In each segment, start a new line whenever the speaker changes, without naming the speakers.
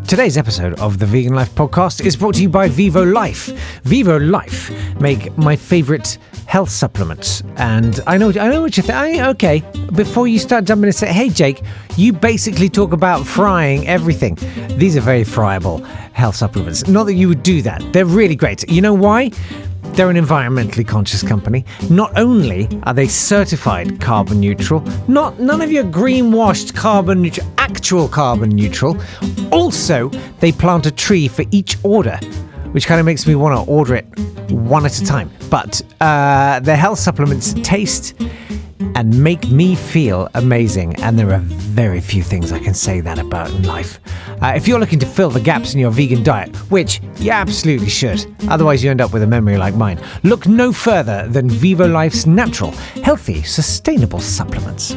Today's episode of the Vegan Life podcast is brought to you by Vivo Life. Vivo Life make my favourite health supplements. And I know what you think. Okay, before you start jumping and say, hey Jake, you basically talk about frying everything. These are very friable health supplements. Not that you would do that. They're really great. You know why? They're an environmentally conscious company. Not only are they certified carbon neutral, none of your greenwashed carbon neutral, actual carbon neutral. Also, they plant a tree for each order, which kind of makes me want to order it one at a time. But their health supplements taste and make me feel amazing, and there are very few things I can say that about in life. If you're looking to fill the gaps in your vegan diet, which you absolutely should, otherwise you end up with a memory like mine, look no further than Vivo Life's natural, healthy, sustainable supplements.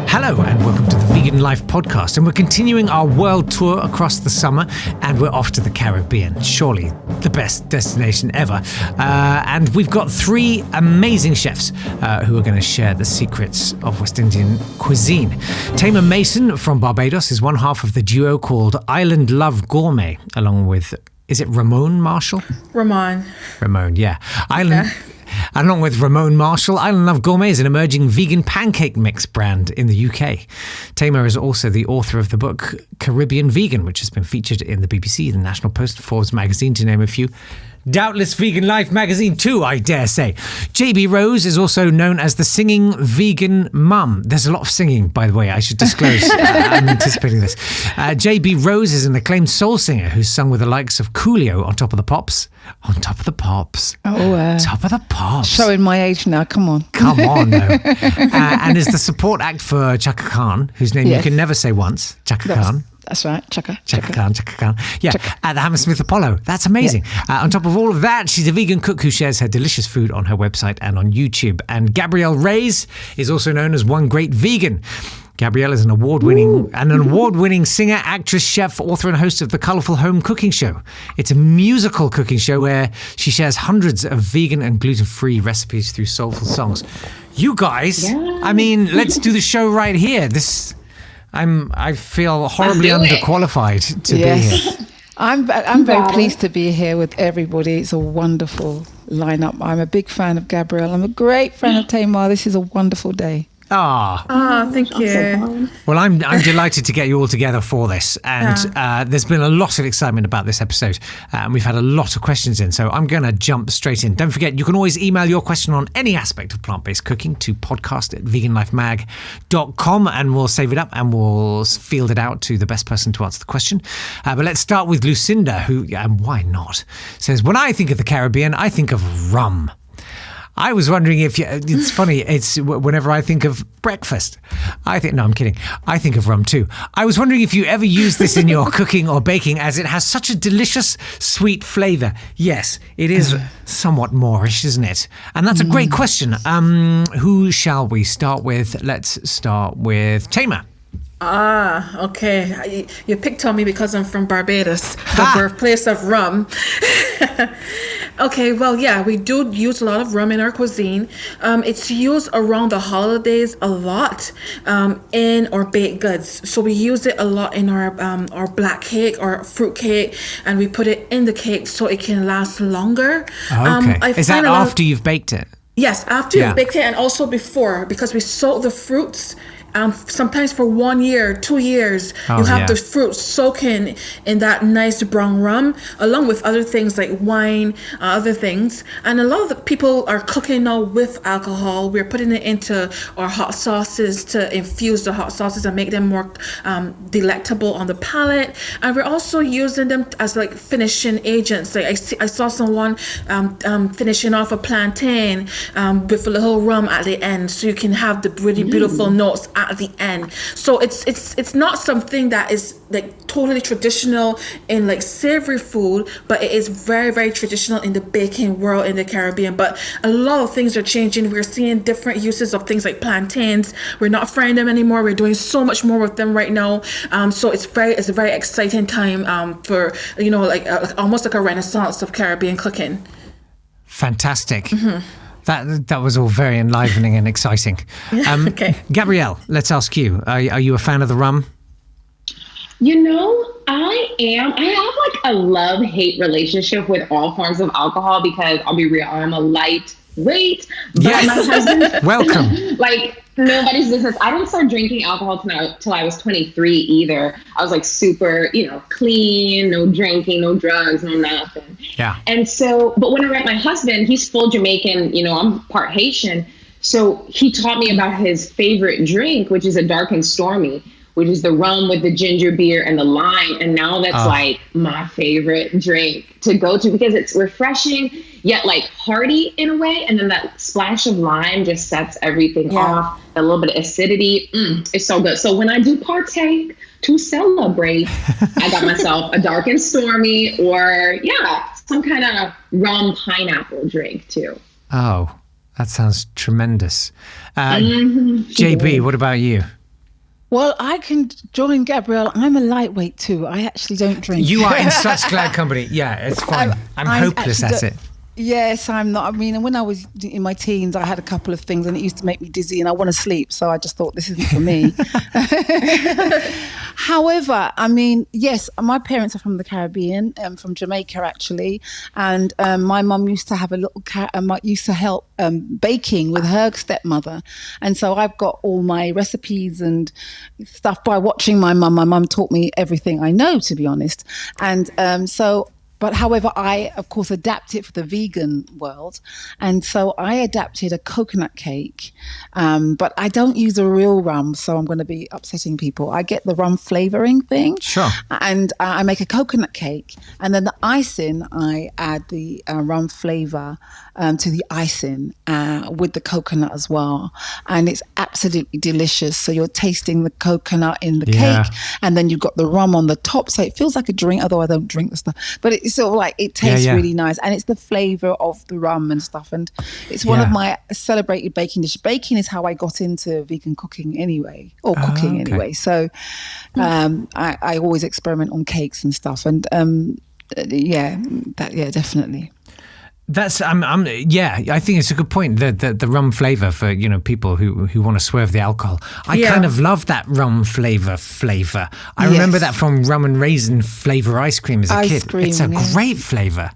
Hello and welcome to the Vegan Life podcast, and we're continuing our world tour across the summer, and we're off to the Caribbean, surely the best destination ever. And we've got three amazing chefs who are going to share the secrets of West Indian cuisine. Taymer Mason from Barbados is one half of the duo called Island Love Gourmet, along with, is it Ramon Marshall?
Ramon, yeah.
Along with Ramon Marshall, Island Love Gourmet is an emerging vegan pancake mix brand in the UK. Taymer is also the author of the book Caribbean Vegan, which has been featured in the BBC, the National Post, Forbes magazine, to name a few. Doubtless Vegan Life magazine too, I dare say. JB Rose is also known as the singing vegan mum. There's a lot of singing, by the way, I should disclose. I'm anticipating this. JB Rose is an acclaimed soul singer who's sung with the likes of Coolio on Top of the Pops. On Top of the Pops. Top of the Pops.
Showing my age now, come on.
Come on, no. And is the support act for Chaka Khan, whose name you can never say once. Chaka Khan.
That's right, Chaka
Khan. Yeah,
Chaka.
At the Hammersmith Apollo. That's amazing.
Yeah.
On top of all of that, she's a vegan cook who shares her delicious food on her website and on YouTube. And Gabrielle Reyes is also known as One Great Vegan. Gabrielle is an award-winning singer, actress, chef, author, and host of the Colourful Home Cooking Show. It's a musical cooking show where she shares hundreds of vegan and gluten-free recipes through soulful songs. You guys, I mean, let's do the show right here. I feel horribly underqualified to be here.
I'm very pleased to be here with everybody. It's a wonderful lineup. I'm a big fan of Gabrielle. I'm a great fan of Taymer. This is a wonderful day.
Thank you.
Well, I'm delighted to get you all together for this, and there's been a lot of excitement about this episode, and we've had a lot of questions in, so I'm going to jump straight in. Don't forget, you can always email your question on any aspect of plant-based cooking to podcast@veganlifemag.com, and we'll save it up and we'll field it out to the best person to answer the question. But let's start with Lucinda, who, why not, says, when I think of the Caribbean, I think of rum. I was wondering if it's funny. It's whenever I think of breakfast, no, I'm kidding. I think of rum too. I was wondering if you ever use this in your cooking or baking, as it has such a delicious sweet flavour. Yes, it is somewhat Moorish, isn't it? And that's a great question. Who shall we start with? Let's start with Taymer.
Okay. You picked on me because I'm from Barbados, the birthplace of rum. Okay, well, yeah, we do use a lot of rum in our cuisine. It's used around the holidays a lot in our baked goods. So we use it a lot in our black cake or fruit cake, and we put it in the cake so it can last longer.
Okay. Is that after you've baked it?
Yes, after you've baked it, and also before, because we soak the fruits. Sometimes for 1 year, 2 years, you have the fruit soaking in that nice brown rum, along with other things like wine, other things. And a lot of the people are cooking now with alcohol. We're putting it into our hot sauces to infuse the hot sauces and make them more delectable on the palate. And we're also using them as like finishing agents. Like I saw someone finishing off a plantain with a little rum at the end, so you can have the really beautiful notes at the end. So it's not something that is like totally traditional in like savory food, but it is very, very traditional in the baking world in the Caribbean. But a lot of things are changing. We're seeing different uses of things like plantains. We're not frying them anymore. We're doing so much more with them right now. So it's a very exciting time for like almost like a renaissance of Caribbean cooking.
Fantastic. Mm-hmm. That was all very enlivening and exciting.
Okay.
Gabrielle, let's ask you. Are you a fan of the rum?
I have like a love-hate relationship with all forms of alcohol because I'll be real, I'm a lightweight, but
Yes.
my husband,
Welcome.
like nobody's business. I didn't start drinking alcohol till I was 23 either. I was like super, clean, no drinking, no drugs, no nothing.
Yeah.
And so, but when I met my husband, he's full Jamaican, I'm part Haitian. So he taught me about his favorite drink, which is a dark and stormy, which is the rum with the ginger beer and the lime. And now that's like my favorite drink to go to because it's refreshing, yet like hearty in a way. And then that splash of lime just sets everything off. A little bit of acidity. It's so good. So when I do partake to celebrate, I got myself a dark and stormy or some kind of rum pineapple drink too.
Oh, that sounds tremendous. JB, what about you?
Well, I can join Gabrielle. I'm a lightweight too. I actually don't drink.
You are in such glad company. Yeah, it's fine. I'm hopeless at it.
Yes, I'm not. I mean, when I was in my teens, I had a couple of things and it used to make me dizzy and I want to sleep. So I just thought this isn't for me. However, I mean, yes, my parents are from the Caribbean, from Jamaica actually. And my mum used to have a little, used to help baking with her stepmother. And so I've got all my recipes and stuff by watching my mum. My mum taught me everything I know, to be honest. And but however, I, of course, adapt it for the vegan world. And so I adapted a coconut cake, but I don't use a real rum, so I'm going to be upsetting people. I get the rum flavoring thing.
Sure.
And I make a coconut cake. And then the icing, I add the rum flavor to the icing with the coconut as well. And it's absolutely delicious. So you're tasting the coconut in the cake, and then you've got the rum on the top. So it feels like a drink, although I don't drink the stuff. But it's sort of like, it tastes really nice. And it's the flavor of the rum and stuff. And it's one of my celebrated baking dishes. Baking is how I got into vegan cooking anyway, or cooking anyway. So I always experiment on cakes and stuff. And definitely.
That's I think it's a good point. The rum flavor for people who want to swerve the alcohol. I kind of love that rum flavor. I remember that from rum and raisin flavor ice cream as a kid. It's a great flavor.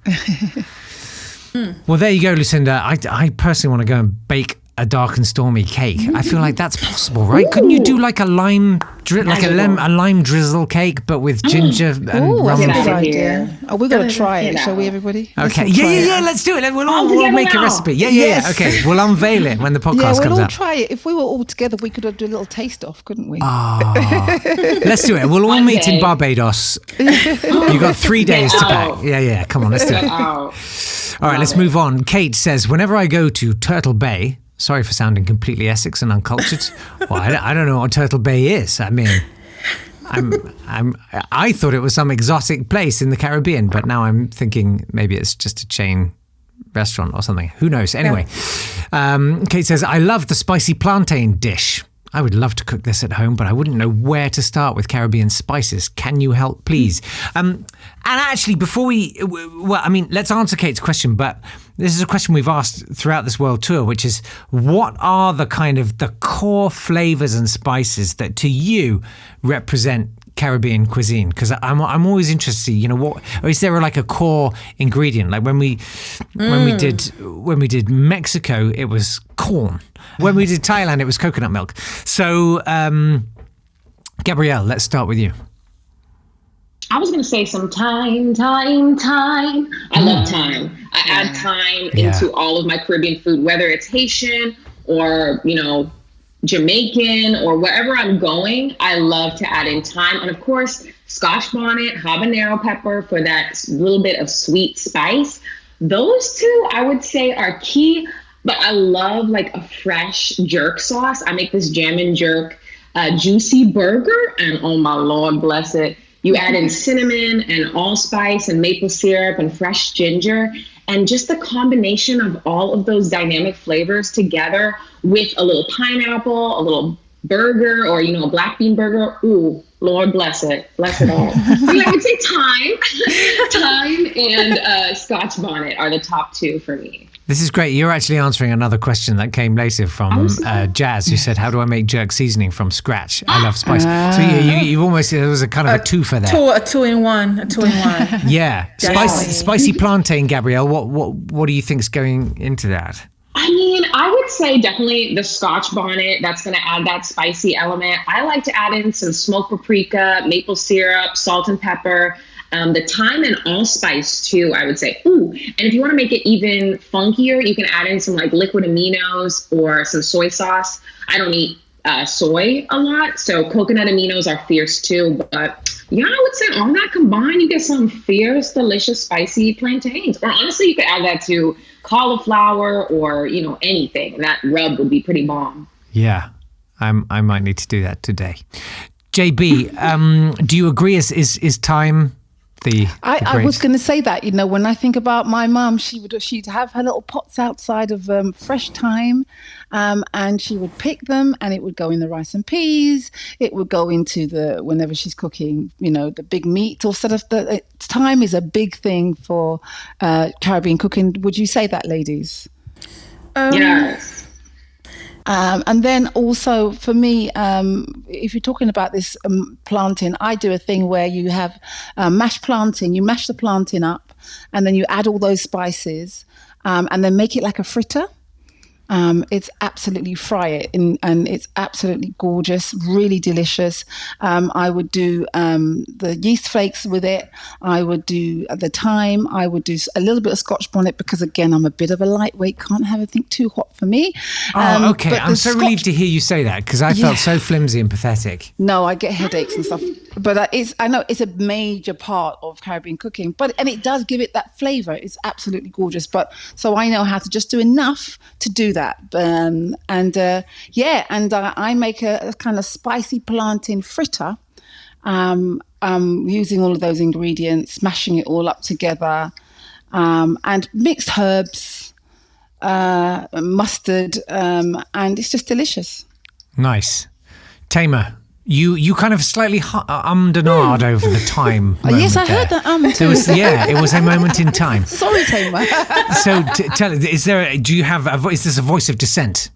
Well, there you go, Lucinda. I personally want to go and bake a dark and stormy cake. I feel like that's possible, right? Couldn't you do like a lime drizzle cake, but with ginger and rum?
That's a good idea. Oh, we're going to try it, shall we, everybody?
Okay. Yeah. Let's do it. We'll make a recipe. Yeah. Okay. We'll unveil it when the podcast comes out.
We'll all try it. If we were all together, we could do a little taste off, couldn't we?
Let's do it. We'll all meet in Barbados. You've got 3 days to pack. Yeah. Come on, let's do it. All right, let's move on. Kate says, whenever I go to Turtle Bay, sorry for sounding completely Essex and uncultured. Well, I don't know what Turtle Bay is. I mean, I thought it was some exotic place in the Caribbean, but now I'm thinking maybe it's just a chain restaurant or something. Who knows? Anyway, Kate says, I love the spicy plantain dish. I would love to cook this at home, but I wouldn't know where to start with Caribbean spices. Can you help, please? And actually, before let's answer Kate's question, but this is a question we've asked throughout this world tour, which is, what are the core flavors and spices that to you represent Caribbean cuisine? Because I'm always interested, what, or is there a core ingredient? Like when we did Mexico, it was corn. When we did Thailand, it was coconut milk. So, Gabrielle, let's start with you.
I was going to say some thyme. I love thyme. I add thyme into all of my Caribbean food, whether it's Haitian or, Jamaican or wherever I'm going. I love to add in thyme. And of course, Scotch bonnet, habanero pepper for that little bit of sweet spice. Those two, I would say, are key. But I love a fresh jerk sauce. I make this jam and jerk juicy burger. And oh my Lord, bless it. You add in cinnamon and allspice and maple syrup and fresh ginger. And just the combination of all of those dynamic flavors together with a little pineapple, a little burger, or, a black bean burger. Ooh, Lord bless it. Bless it all. So I would say thyme and Scotch bonnet are the top two for me.
This is great. You're actually answering another question that came later from Jazz, who said, how do I make jerk seasoning from scratch? I love spice. So you almost, it was a kind of a twofer there.
A two in one.
Yeah. Spicy plantain, Gabrielle. What do you think's going into that?
I mean, I would say definitely the Scotch bonnet. That's going to add that spicy element. I like to add in some smoked paprika, maple syrup, salt and pepper. The thyme and allspice too, I would say. Ooh, and if you want to make it even funkier, you can add in some like liquid aminos or some soy sauce. I don't eat soy a lot, so coconut aminos are fierce too. But yeah, I would say all that combined, you get some fierce, delicious, spicy plantains. Or honestly, you could add that to cauliflower or anything. That rub would be pretty bomb.
Yeah, I might need to do that today. JB, do you agree? Is thyme?
I was going to say that, when I think about my mum, she'd have her little pots outside of fresh thyme, and she would pick them, and it would go in the rice and peas. It would go into whenever she's cooking, the big meat or sort of thyme is a big thing for Caribbean cooking. Would you say that, ladies?
Yes.
And then also for me, if you're talking about this plantain, I do a thing where you have mashed plantain. You mash the plantain up, and then you add all those spices, and then make it like a fritter. It's absolutely fry it, and it's absolutely gorgeous, really delicious. I would do the yeast flakes with it. I would do the thyme. I would do a little bit of Scotch bonnet because, again, I'm a bit of a lightweight. Can't have anything too hot for me.
Okay. I'm so relieved to hear you say that because I felt so flimsy and pathetic.
No, I get headaches and stuff. But I know it's a major part of Caribbean cooking, and it does give it that flavour. It's absolutely gorgeous. But so I know how to just do enough to do that. I make a kind of spicy plantain fritter, using all of those ingredients, mashing it all up together, and mixed herbs, mustard, and it's just delicious.
Nice. Taymer, you kind of slightly ummed and ahed over the time.
Yes, I heard that too.
It was a moment in time.
Sorry, Taymer.
So tell us, is this a voice of dissent?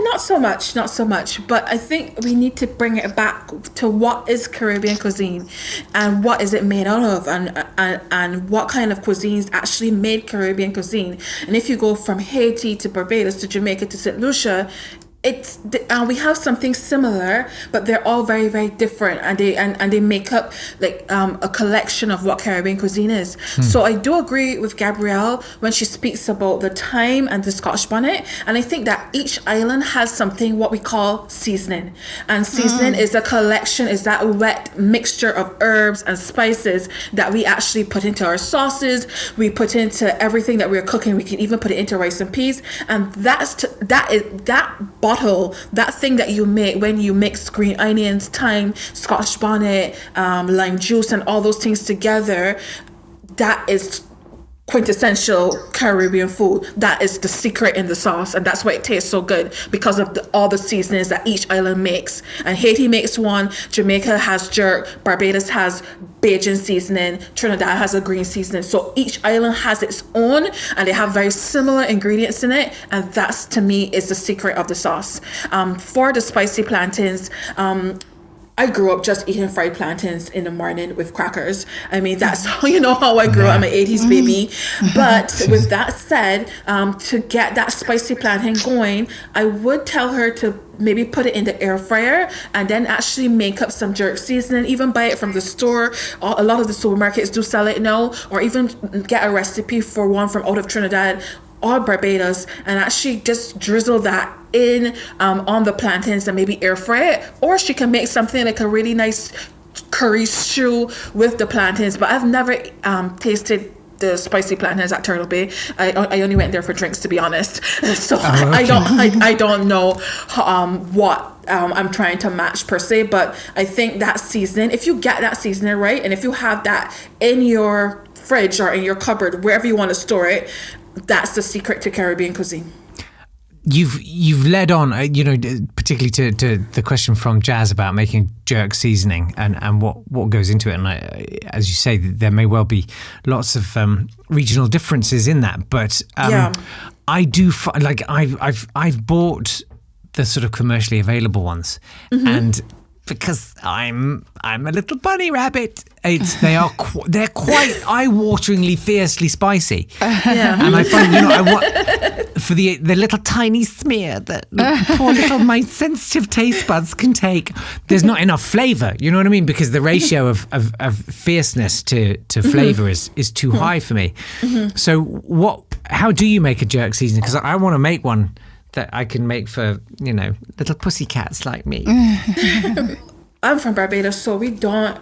Not so much. But I think we need to bring it back to what is Caribbean cuisine and what is it made out of, and what kind of cuisines actually made Caribbean cuisine. And if you go from Haiti to Barbados to Jamaica to St. Lucia, we have something similar, but they're all very, very different, and they make up like a collection of what Caribbean cuisine is. So I do agree with Gabrielle when she speaks about the thyme and the Scotch bonnet, and I think that each island has something what we call seasoning, and seasoning is a collection, is that wet mixture of herbs and spices that we actually put into our sauces, we put into everything that we're cooking. We can even put it into rice and peas, and that that thing that you make when you mix green onions, thyme, Scotch bonnet, lime juice, and all those things together, that is quintessential Caribbean food. That is the secret in the sauce, and that's why it tastes so good, because of all the seasonings that each island makes. And Haiti makes one, Jamaica has jerk, Barbados has Bajan seasoning, Trinidad has a green seasoning. So each island has its own, and they have very similar ingredients in it, and that's, to me, is the secret of the sauce. For the spicy plantains, I grew up just eating fried plantains in the morning with crackers. I mean, that's how I grew up. I'm an 80s baby. But with that said, to get that spicy plantain going, I would tell her to maybe put it in the air fryer and then actually make up some jerk seasoning, even buy it from the store. A lot of the supermarkets do sell it now, or even get a recipe for one from out of Trinidad or Barbados, and actually just drizzle that in on the plantains and maybe air fry it. Or she can make something like a really nice curry stew with the plantains. But I've never tasted the spicy plantains at Turtle Bay. I only went there for drinks, to be honest. So I don't know what I'm trying to match per se. But I think that seasoning, if you get that seasoning right, and if you have that in your fridge or in your cupboard, wherever you want to store it, that's the secret to Caribbean cuisine.
you've led on, particularly to the question from Jazz about making jerk seasoning and what goes into it. And as you say, there may well be lots of regional differences in that. But I do like I've bought the sort of commercially available ones, and because I'm a little bunny rabbit, they're quite eye-wateringly fiercely spicy, and I find I want for the little tiny smear that poor little my sensitive taste buds can take. There's not enough flavour, you know what I mean? Because the ratio of fierceness to flavour is too high for me. So how do you make a jerk seasoning? Because I want to make one that I can make for, little pussycats like me.
I'm from Barbados, so we don't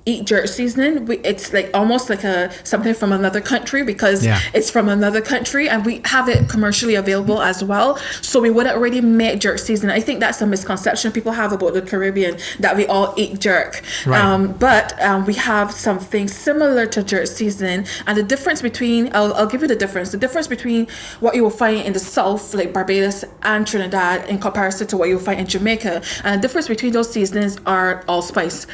eat jerk seasoning. It's almost like something from another country, because it's from another country, and we have it commercially available as well. So we wouldn't already make jerk seasoning. I think that's a misconception people have about the Caribbean, that we all eat jerk. Right. But we have something similar to jerk seasoning, and the difference between I'll give you the difference. The difference between what you will find in the South, like Barbados and Trinidad, in comparison to what you'll find in Jamaica, and the difference between those seasonings are allspice.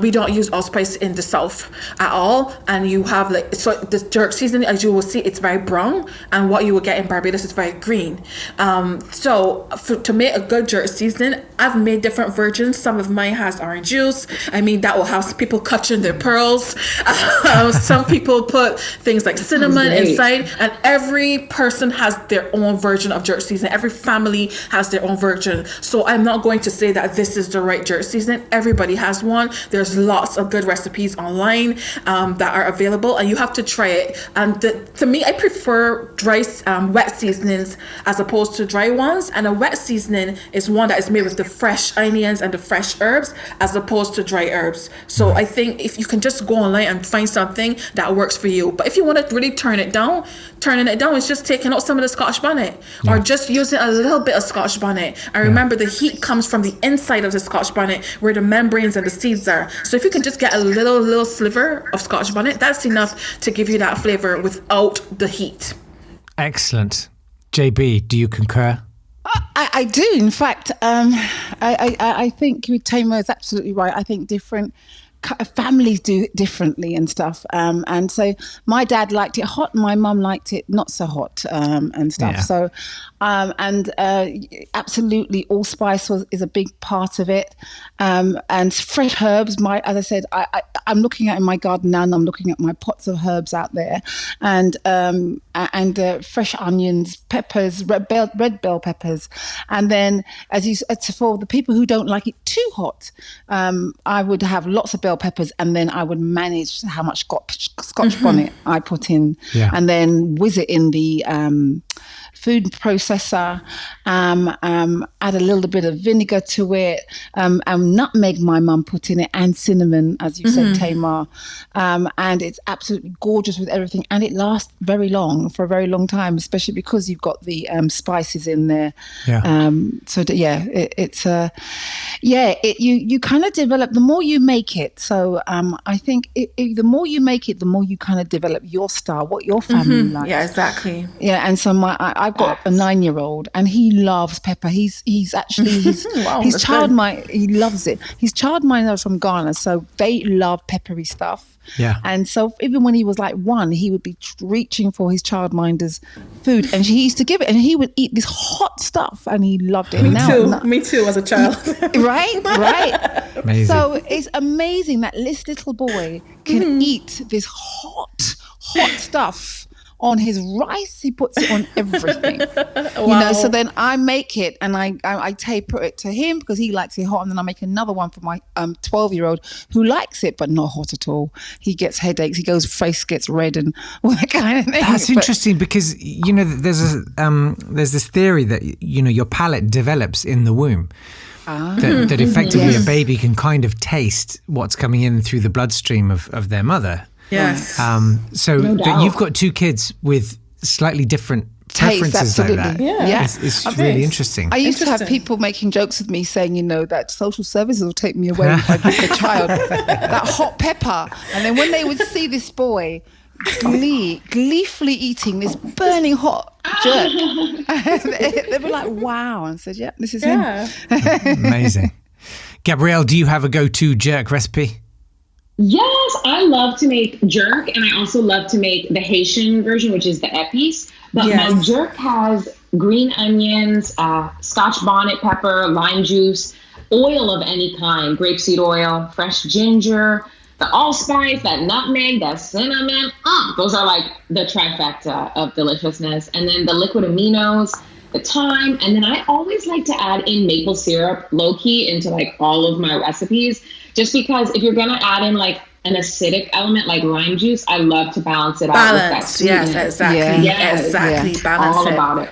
We don't use allspice in the South at all, and you have the jerk seasoning, as you will see, it's very brown, and what you will get in Barbados is very green. To make a good jerk seasoning, I've made different versions. Some of mine has orange juice. That will have people catching their pearls. Some people put things like cinnamon inside, and every person has their own version of jerk seasoning. Every family has their own version. So I'm not going to say that this is the right jerk seasoning. Everybody has one. There's lots of good recipes online that are available, and you have to try it. And to me, I prefer wet seasonings as opposed to dry ones. And a wet seasoning is one that is made with the fresh onions and the fresh herbs, as opposed to dry herbs. So I think if you can just go online and find something that works for you. But if you want to really turning it down is just taking out some of the Scotch bonnet, or just using a little bit of Scotch bonnet. And remember, the heat comes from the inside of the Scotch bonnet, where the membranes and the seeds are. So if you can just get a little sliver of Scotch bonnet, that's enough to give you that flavor without the heat.
Excellent. JB, do you concur?
I do. In fact, I think Taymer is absolutely right. I think different families do it differently and stuff. And so my dad liked it hot, my mum liked it not so hot and stuff. Yeah. So, absolutely allspice is a big part of it. And fresh herbs, as I said, I'm looking at in my garden now, and I'm looking at my pots of herbs out there, and fresh onions, peppers, red bell peppers. And then for the people who don't like it too hot, I would have lots of bell peppers, and then I would manage how much Scotch bonnet I put in, and then whiz it in the food processor, add a little bit of vinegar to it, and nutmeg my mum put in it, and cinnamon, as you said, Taymer. And it's absolutely gorgeous with everything, and it lasts for a very long time, especially because you've got the spices in there. You kind of develop the more you make it. So I think the more you make it, the more you kind of develop your style, what your family likes.
Yeah, exactly.
Yeah, and so I've got a 9-year-old, and he loves pepper. He's actually
wow,
his child mind. He loves it. His child mind are from Ghana, so they love peppery stuff.
Yeah.
And so even when he was like 1, he would be reaching for his childminder's food, and he used to give it, and he would eat this hot stuff, and he loved it.
Me too, as a child.
Right.
Amazing.
So it's amazing that this little boy can eat this hot stuff on his rice. He puts it on everything.
Wow.
So then I make it, and I taper it to him because he likes it hot, and then I make another one for my 12-year-old who likes it but not hot at all. He gets headaches, face gets red, and all that kind of thing.
That's interesting, because there's this theory that your palate develops in the womb. That effectively a baby can kind of taste what's coming in through the bloodstream of their mother.
Yes.
You've got 2 kids with slightly different preferences like that.
Yeah.
It's really interesting.
I used to have people making jokes with me saying, that social services will take me away if I give the child that hot pepper. And then when they would see this boy gleefully eating this burning hot jerk. They were like, wow. And I said, yeah, this is him.
Amazing. Gabrielle, do you have a go-to jerk recipe?
Yes, I love to make jerk, and I also love to make the Haitian version, which is the epis. But my jerk has green onions, Scotch bonnet pepper, lime juice, oil of any kind, grapeseed oil, fresh ginger, the allspice, that nutmeg, that cinnamon. Those are like the trifecta of deliciousness. And then the liquid aminos, the thyme. And then I always like to add in maple syrup, low-key, into like all of my recipes. Just because if you're going to add in like an acidic element like lime juice, I love to balance it out with that sweetness.
Yes, exactly.
Yeah.
Exactly. Balance
all
it.
about it.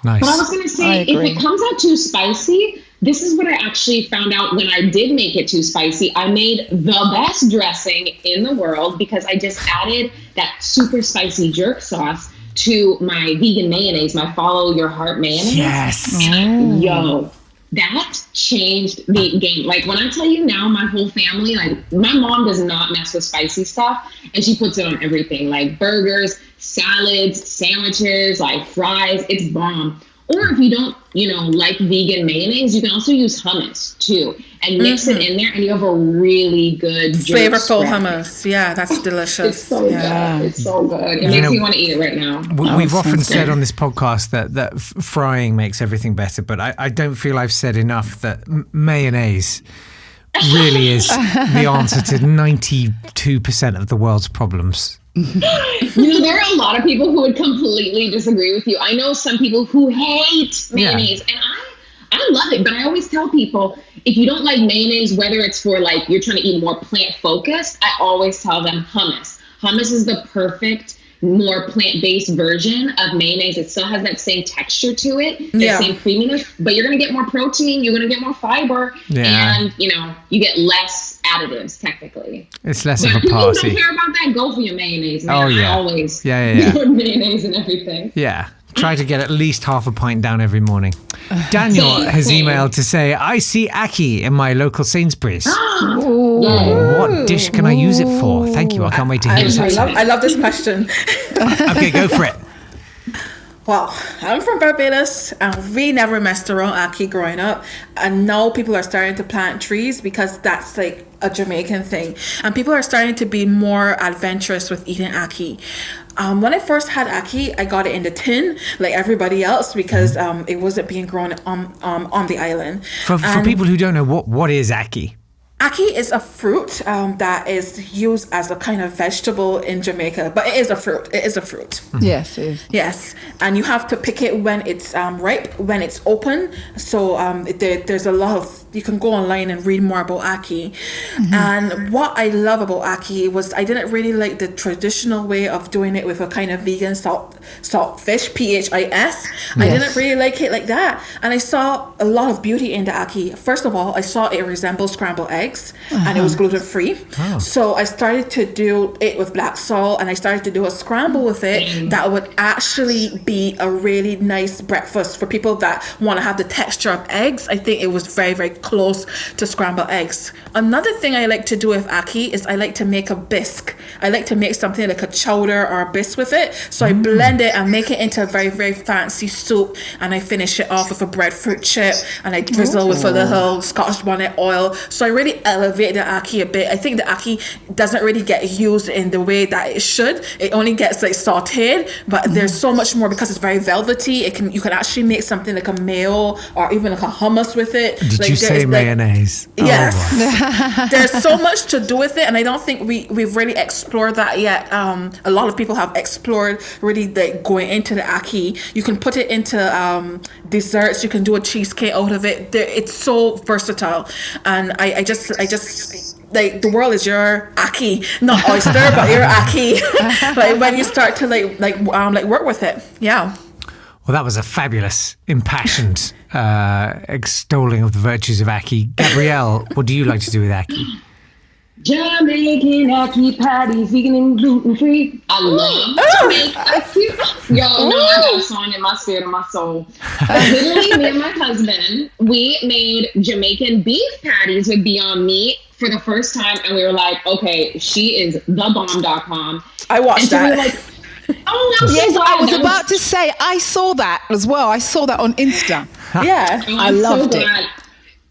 Nice.
But I was going to say, if it comes out too spicy, this is what I actually found out when I did make it too spicy. I made the best dressing in the world because I just added that super spicy jerk sauce to my vegan mayonnaise, my Follow Your Heart mayonnaise.
Yes.
Yo, that changed the game. Like when I tell you now, my whole family, like my mom does not mess with spicy stuff, and she puts it on everything, like burgers, salads, sandwiches, like fries. It's bomb. Or if you don't, like vegan mayonnaise, you can also use hummus too and mix it in there, and you have a really good
flavorful hummus. Yeah, that's delicious.
It's so good. It's so good. It makes me want to eat it right now.
We've often said on this podcast that frying makes everything better, but I don't feel I've said enough that mayonnaise really is the answer to 92% of the world's problems.
There are a lot of people who would completely disagree with you. I know some people who hate mayonnaise, and I love it, but I always tell people, if you don't like mayonnaise, whether it's for like you're trying to eat more plant focused, I always tell them hummus. Hummus is the perfect, more plant-based version of mayonnaise. It still has that same texture to it, the same creaminess, but you're going to get more protein, you're going to get more fiber, and you get less additives technically.
It's less
but
of a party.
If you don't care about that, go for your mayonnaise, man.
Oh, yeah.
I always put mayonnaise in everything.
Yeah. Try to get at least half a pint down every morning. Daniel has emailed to say, I see ackee in my local Sainsbury's. What dish can I use it for? Thank you. I can't wait to hear this.
I love this question.
Okay, go for it.
Well, I'm from Barbados, and we never messed around ackee growing up. And now people are starting to plant trees because that's like a Jamaican thing. And people are starting to be more adventurous with eating ackee. When I first had ackee, I got it in the tin, like everybody else, because it wasn't being grown on the island.
For people who don't know, what is ackee?
Ackee is a fruit that is used as a kind of vegetable in Jamaica, but it is a fruit. It is a fruit.
Yes, it is.
Yes, and you have to pick it when it's ripe, when it's open. So there's a lot of, you can go online and read more about ackee. And what I love about ackee was I didn't really like the traditional way of doing it with a kind of vegan salt fish, PHIS. I didn't really like it like that. And I saw a lot of beauty in the ackee. First of all, I saw it resemble scrambled eggs. And it was gluten-free. So I started to do it with black salt, and I started to do a scramble with it that would actually be a really nice breakfast for people that want to have the texture of eggs. I think it was very, very close to scrambled eggs. Another thing I like to do with ackee is I like to make a bisque. I like to make something like a chowder or a bisque with it. So I blend it and make it into a very, very fancy soup, and I finish it off with a breadfruit chip, and I drizzle with a little Scotch bonnet oil. So I really elevate the ackee a bit. I think the ackee doesn't really get used in the way that it should. It only gets like sauteed, but there's so much more because it's very velvety. You can actually make something like a mayo or even like a hummus with it.
Did you say mayonnaise?
Yes. There's so much to do with it, and I don't think we've really explored that yet. A lot of people have explored really like going into the ackee. You can put it into desserts. You can do a cheesecake out of it. It's so versatile, and I just like the world is your ackee, not oyster, but your ackee. Like when you start to like work with it, yeah.
Well, that was a fabulous, impassioned extolling of the virtues of ackee. Gabrielle, what do you like to do with ackee?
Jamaican ackee patties, vegan and gluten free. I love Jamaican ackee. Yo, no, I got a song in my spirit and my soul. Literally, me and my husband, we made Jamaican beef patties with Beyond Meat for the first time, and we were like, okay, she is thebomb.com.
I watched that.
We were like, oh, I'm
yes,
so
I was about to say, I saw that as well. I saw that on Insta.
Yeah.
I loved it.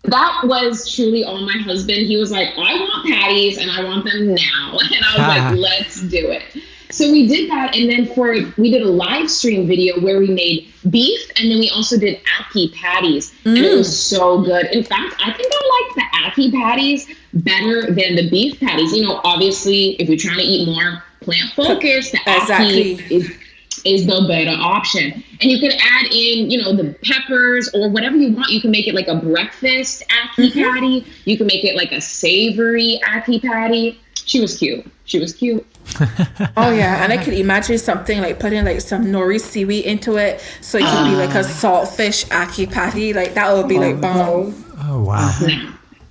That was truly all my husband. He was like, I want patties and I want them now. And I was like, let's do it. So we did that. And then we did a live stream video where we made beef. And then we also did ackee patties. And it was so good. In fact, I think I like the ackee patties better than the beef patties. You know, obviously, if you're trying to eat more plant focused, the ackee is the better option. And you can add in, you know, the peppers or whatever you want. You can make it like a breakfast ackee patty. You can make it like a savory ackee patty. She was cute.
Oh yeah, and I could imagine something like putting like some nori seaweed into it, so it could be like a saltfish ackee patty. Like that would be like bomb.
Oh wow.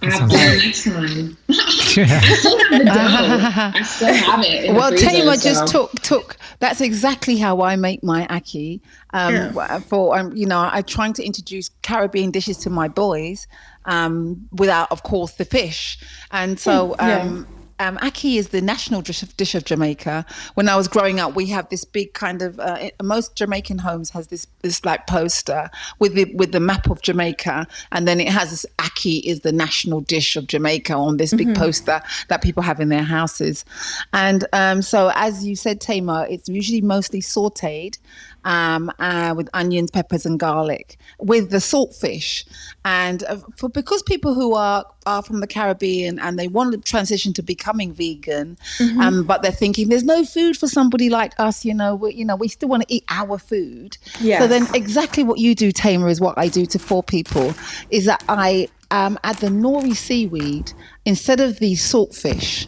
Next time. I still have the dough. I still have it.
Well, Taymer just took. That's exactly how I make my ackee. You know, I'm trying to introduce Caribbean dishes to my boys, without, of course, the fish. And so, ackee is the national dish of Jamaica. When I was growing up, we have this big kind of most Jamaican homes has this like poster with the map of Jamaica, and then it has this ackee is the national dish of Jamaica on this big poster that people have in their houses. And so, as you said, Taymer, it's usually mostly sautéed with onions, peppers, and garlic with the saltfish. And because people who are from the Caribbean and they want to transition to becoming vegan, but they're thinking there's no food for somebody like us, we still want to eat our food. Yes. So then exactly what you do, Taymer, is what I do to 4 people, is that I add the nori seaweed instead of the saltfish,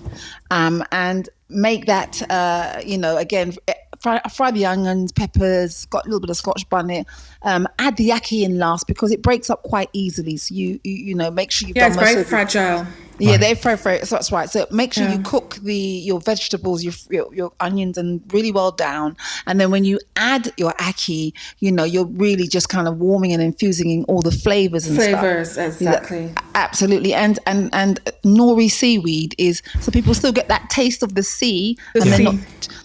and make that, again, fry the onions, peppers, got a little bit of Scotch bonnet. Add the ackee in last because it breaks up quite easily. So you make sure you've done most of it. Yeah, it's very
fragile.
Yeah, they're very. So that's right. So make sure you cook your vegetables, your onions, and really well down. And then when you add your ackee, you're really just kind of warming and infusing in all the flavors and
stuff. Exactly.
Absolutely. And nori seaweed is so people still get that taste of the sea.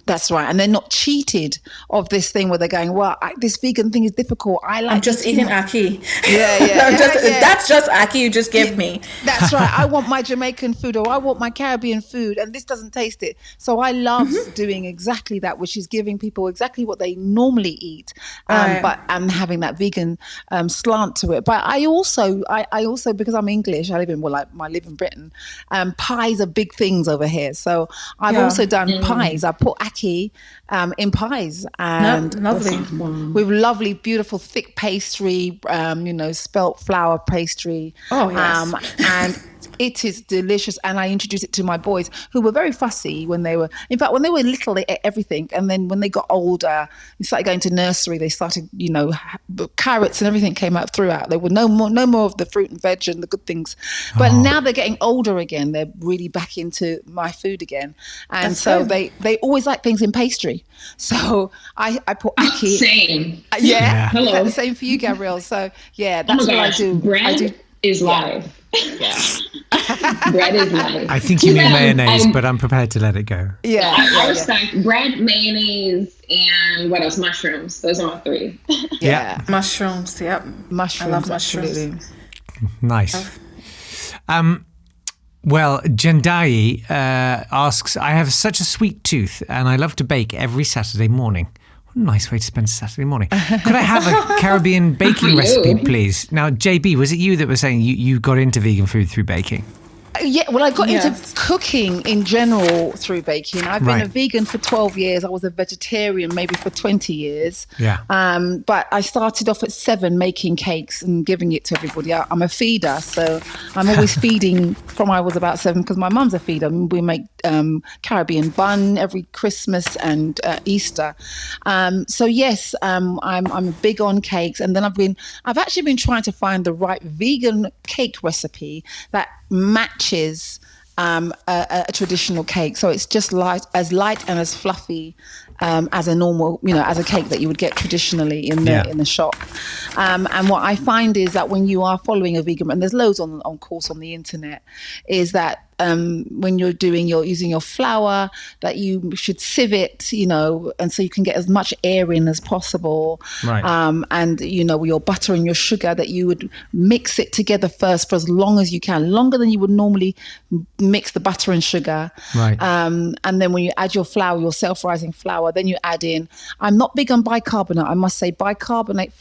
That's right. And they're not cheated of this thing where they're going, well, this vegan thing is difficult. I'm
just eating ackee.
Yeah.
That's just ackee you just give me.
That's right. I want my Jamaican food or I want my Caribbean food and this doesn't taste it. So I love doing exactly that, which is giving people exactly what they normally eat, but I'm having that vegan slant to it. But I also, because I'm English, I live in Britain, pies are big things over here. So I've also done pies. I put ackee in pies and
lovely.
With lovely, beautiful, thick pastry, spelt flour pastry.
Oh, yes.
And it is delicious. And I introduced it to my boys who were very fussy when they were little, they ate everything. And then when they got older, they started going to nursery, they started, carrots and everything came out throughout. There were no more of the fruit and veg and the good things. But now they're getting older again. They're really back into my food again. And that's so good. They always like things in pastry. So I put ackee.
Same.
Yeah.
Hello.
Same for you, Gabrielle. So yeah, that's what I do.
Bread is life. Yeah. Bread is life.
I think you mean mayonnaise, but I'm prepared to let it go.
Yeah.
I respect bread, mayonnaise, and what else? Mushrooms. Those are my 3.
Yeah.
Mushrooms. Yep.
Mushrooms.
I love mushrooms. Absolutely.
Nice. Well, Jendai asks, I have such a sweet tooth and I love to bake every Saturday morning. What a nice way to spend Saturday morning. Could I have a Caribbean baking recipe, please? Now, JB, was it you that was saying you got into vegan food through baking?
Yeah, well, I got into cooking in general through baking. I've been a vegan for 12 years. I was a vegetarian maybe for 20 years.
Yeah.
But I started off at 7 making cakes and giving it to everybody. I'm a feeder, so I'm always feeding from I was about 7 because my mum's a feeder. We make Caribbean bun every Christmas and Easter. So yes, I'm big on cakes, and then I've actually been trying to find the right vegan cake recipe that matches a traditional cake. So it's just light and as fluffy as a normal, as a cake that you would get traditionally in the shop. And what I find is that when you are following a vegan, and there's loads on course on the internet, is that when you're using your flour, that you should sieve it, and so you can get as much air in as possible.
Right.
And your butter and your sugar, that you would mix it together first for as long as you can, longer than you would normally mix the butter and sugar.
Right.
And then when you add your flour, your self-rising flour, then you add in, I'm not big on bicarbonate, I must say, bicarbonate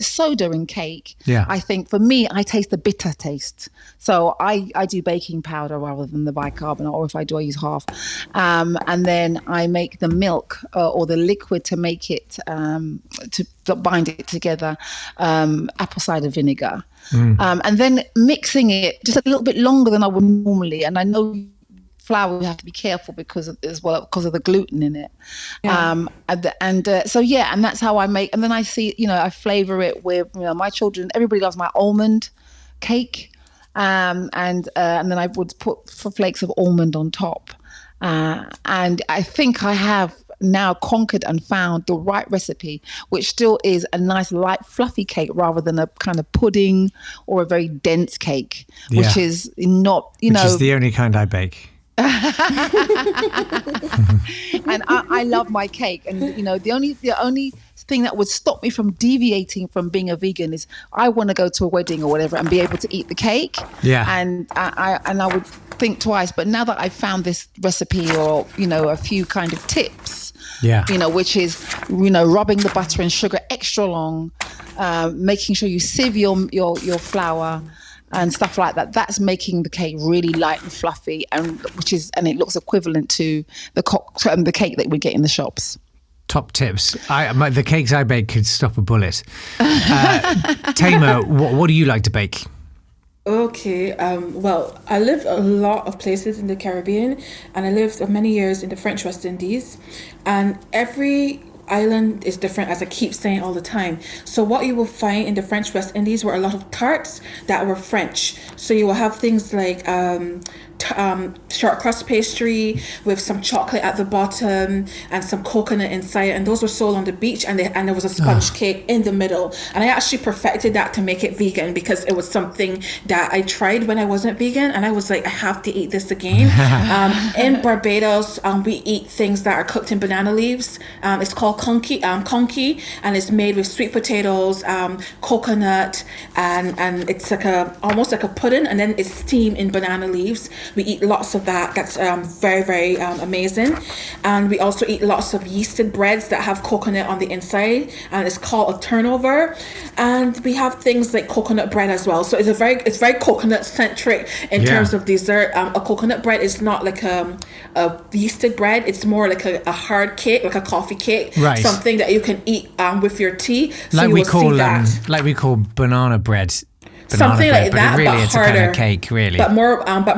soda in cake.
Yeah.
I think for me, I taste the bitter taste. So I do baking powder rather than the bicarbonate, or if I do, I use half. And then I make the milk or the liquid to make it, to bind it together, apple cider vinegar. And then mixing it just a little bit longer than I would normally. And I know flour, you have to be careful because of the gluten in it. Yeah. And that's how I make. And then I see, I flavor it with, my children, everybody loves my almond cake. And then I would put flakes of almond on top. And I think I have now conquered and found the right recipe, which still is a nice light fluffy cake rather than a kind of pudding or a very dense cake, which is not,
which is the only kind I bake.
And I love my cake, and the only thing that would stop me from deviating from being a vegan is I want to go to a wedding or whatever and be able to eat the cake. And I would think twice. But now that I've found this recipe, or a few kind of tips, which is rubbing the butter and sugar extra long, making sure you sieve your flour and stuff like that. That's making the cake really light and fluffy, and it looks equivalent to the cake that we get in the shops.
Top tips. The cakes I bake could stop a bullet. Taymer, what do you like to bake?
Okay, well, I lived a lot of places in the Caribbean, and I lived many years in the French West Indies, and every island is different, as I keep saying all the time. So what you will find in the French West Indies were a lot of tarts that were French. So you will have things like short crust pastry with some chocolate at the bottom and some coconut inside, and those were sold on the beach, and there was a sponge cake in the middle. And I actually perfected that to make it vegan, because it was something that I tried when I wasn't vegan, and I was like, I have to eat this again. In Barbados, we eat things that are cooked in banana leaves. It's called conky, and it's made with sweet potatoes, coconut, and it's almost like a pudding, and then it's steamed in banana leaves. We eat lots of that. That's very, very amazing. And we also eat lots of yeasted breads that have coconut on the inside, and it's called a turnover. And we have things like coconut bread as well. So it's very coconut centric in terms of dessert. A coconut bread is not like a yeasted bread. It's more like a hard cake, like a coffee cake, something that you can eat with your tea. So
like we call banana bread.
Something like that,
but really
but
it's
harder,
a kind of cake, really.
But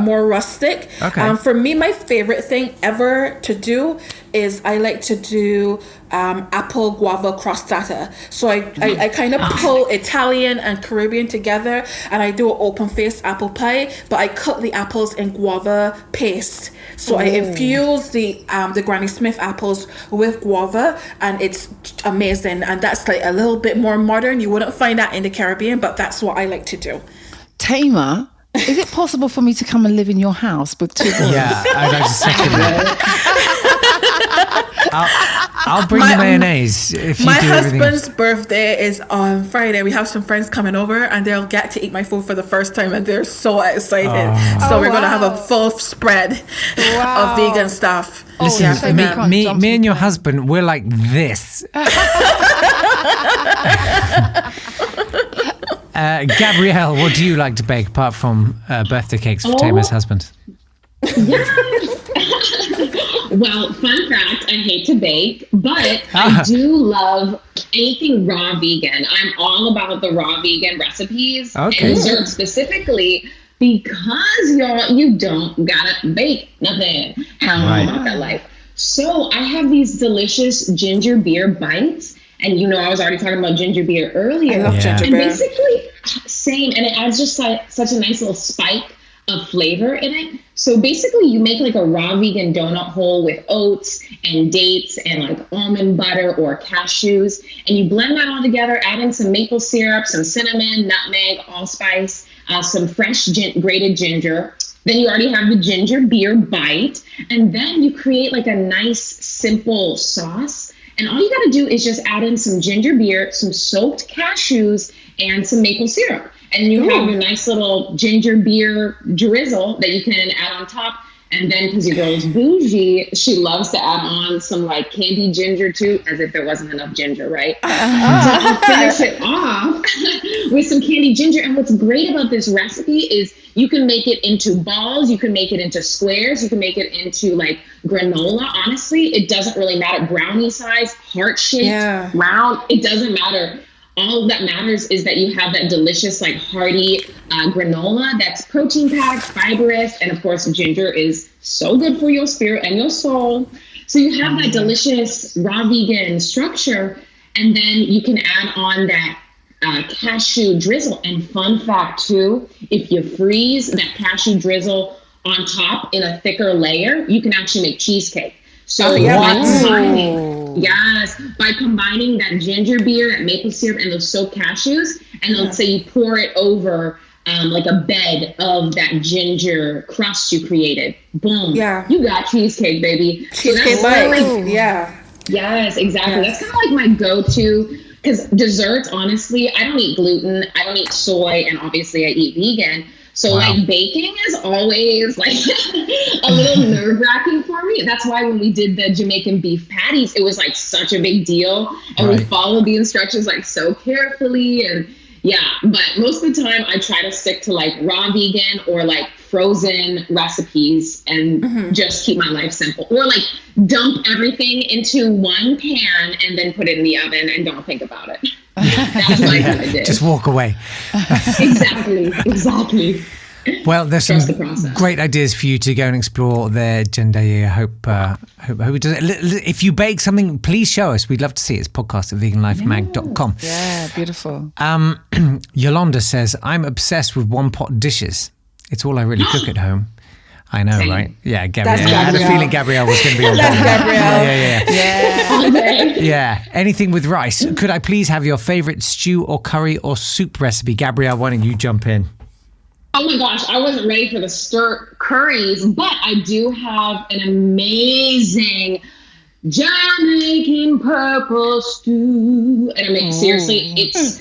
more rustic.
Okay.
For me, my favorite thing ever to do is I like to do apple guava crostata. So I kind of pull Italian and Caribbean together, and I do an open-faced apple pie, but I cut the apples in guava paste. So I infuse the Granny Smith apples with guava, and it's amazing. And that's like a little bit more modern. You wouldn't find that in the Caribbean, but that's what I like to do.
Taymer, is it possible for me to come and live in your house with two boys?
Yeah, I'd like to second that. I'll bring the mayonnaise if you do everything.
My husband's birthday is on Friday. We have some friends coming over, and they'll get to eat my food for the first time, and they're so excited. So we're going to have a full spread of vegan stuff.
Listen, me and your husband, we're like this. Gabrielle, what do you like to bake apart from birthday cakes for Taymer's husband?
Well, fun fact, I hate to bake, but I do love anything raw vegan. I'm all about the raw vegan recipes and dessert specifically, because you don't gotta bake nothing. How about that life? So I have these delicious ginger beer bites. And I was already talking about ginger beer earlier.
I love ginger beer.
And basically, same. And it adds just such a nice little spike of flavor in it. So basically you make like a raw vegan donut hole with oats and dates and like almond butter or cashews. And you blend that all together, add in some maple syrup, some cinnamon, nutmeg, allspice, some fresh grated ginger. Then you already have the ginger beer bite. And then you create like a nice, simple sauce. And all you got to do is just add in some ginger beer, some soaked cashews, and some maple syrup. And you have your nice little ginger beer drizzle that you can add on top. And then because your girl is bougie, she loves to add on some like candy ginger too, as if there wasn't enough ginger, right? So I'll finish it off with some candy ginger. And what's great about this recipe is you can make it into balls, you can make it into squares, you can make it into like granola. Honestly, it doesn't really matter. Brownie size, heart-shaped, round, it doesn't matter. All that matters is that you have that delicious, like hearty granola that's protein packed, fibrous, and of course, ginger is so good for your spirit and your soul. So you have that delicious raw vegan structure, and then you can add on that cashew drizzle. And fun fact too, if you freeze that cashew drizzle on top in a thicker layer, you can actually make cheesecake. So by combining that ginger beer, that maple syrup, and those soaked cashews, and let's say you pour it over like a bed of that ginger crust you created. Boom. Yeah. You got cheesecake, baby.
Cheesecake
so
bite.
Yes, exactly. That's kind of like my go-to, because desserts, honestly, I don't eat gluten, I don't eat soy, and obviously I eat vegan. So like baking is always like a little nerve-wracking for me. That's why when we did the Jamaican beef patties, it was like such a big deal. And we followed the instructions like so carefully. And but most of the time I try to stick to like raw vegan or like frozen recipes and just keep my life simple. Or like dump everything into one pan and then put it in the oven and don't think about it. That's what I did.
Just walk away.
Exactly.
Well, there's some great ideas for you to go and explore there, Jenday. I hope it does. If you bake something, please show us. We'd love to see it. It's podcast@veganlifemag.com.
Yeah, beautiful.
Yolanda says, I'm obsessed with one-pot dishes. It's all I really cook at home. I know, right? Yeah, Gabrielle. I had a feeling Gabrielle was going to be on board. Yeah. Anything with rice. Could I please have your favorite stew or curry or soup recipe? Gabrielle, why don't you jump in?
Oh my gosh, I wasn't ready for the stir curries, but I do have an amazing Jamaican purple stew. And I mean, seriously, it's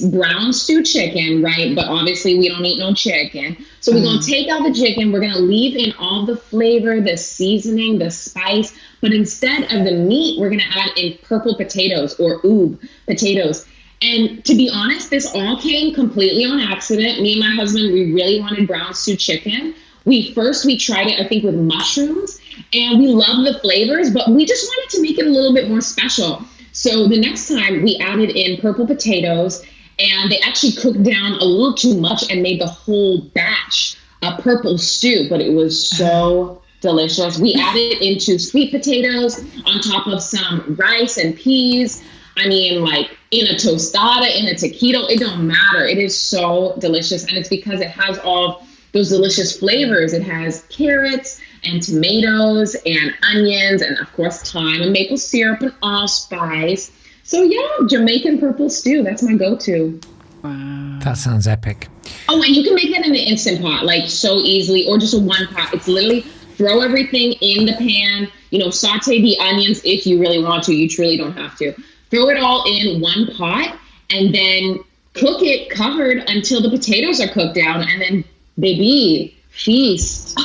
brown stew chicken, right? But obviously we don't eat no chicken. So we're going to take out the chicken. We're going to leave in all the flavor, the seasoning, the spice. But instead of the meat, we're going to add in purple potatoes or oob potatoes. And to be honest, this all came completely on accident. Me and my husband, we really wanted brown stew chicken. We tried it, I think, with mushrooms. And we love the flavors, but we just wanted to make it a little bit more special. So the next time we added in purple potatoes, and they actually cooked down a little too much and made the whole batch a purple stew, but it was so delicious. We added into sweet potatoes on top of some rice and peas. I mean, like in a tostada, in a taquito, it don't matter. It is so delicious. And it's because it has all those delicious flavors. It has carrots and tomatoes and onions and of course thyme and maple syrup and allspice. So Jamaican purple stew, that's my go-to.
Wow. That sounds epic.
Oh, and you can make that in an Instant Pot, like so easily, or just a one pot. It's literally throw everything in the pan, saute the onions if you really want to. You truly don't have to. Throw it all in one pot and then cook it covered until the potatoes are cooked down, and then baby, feast.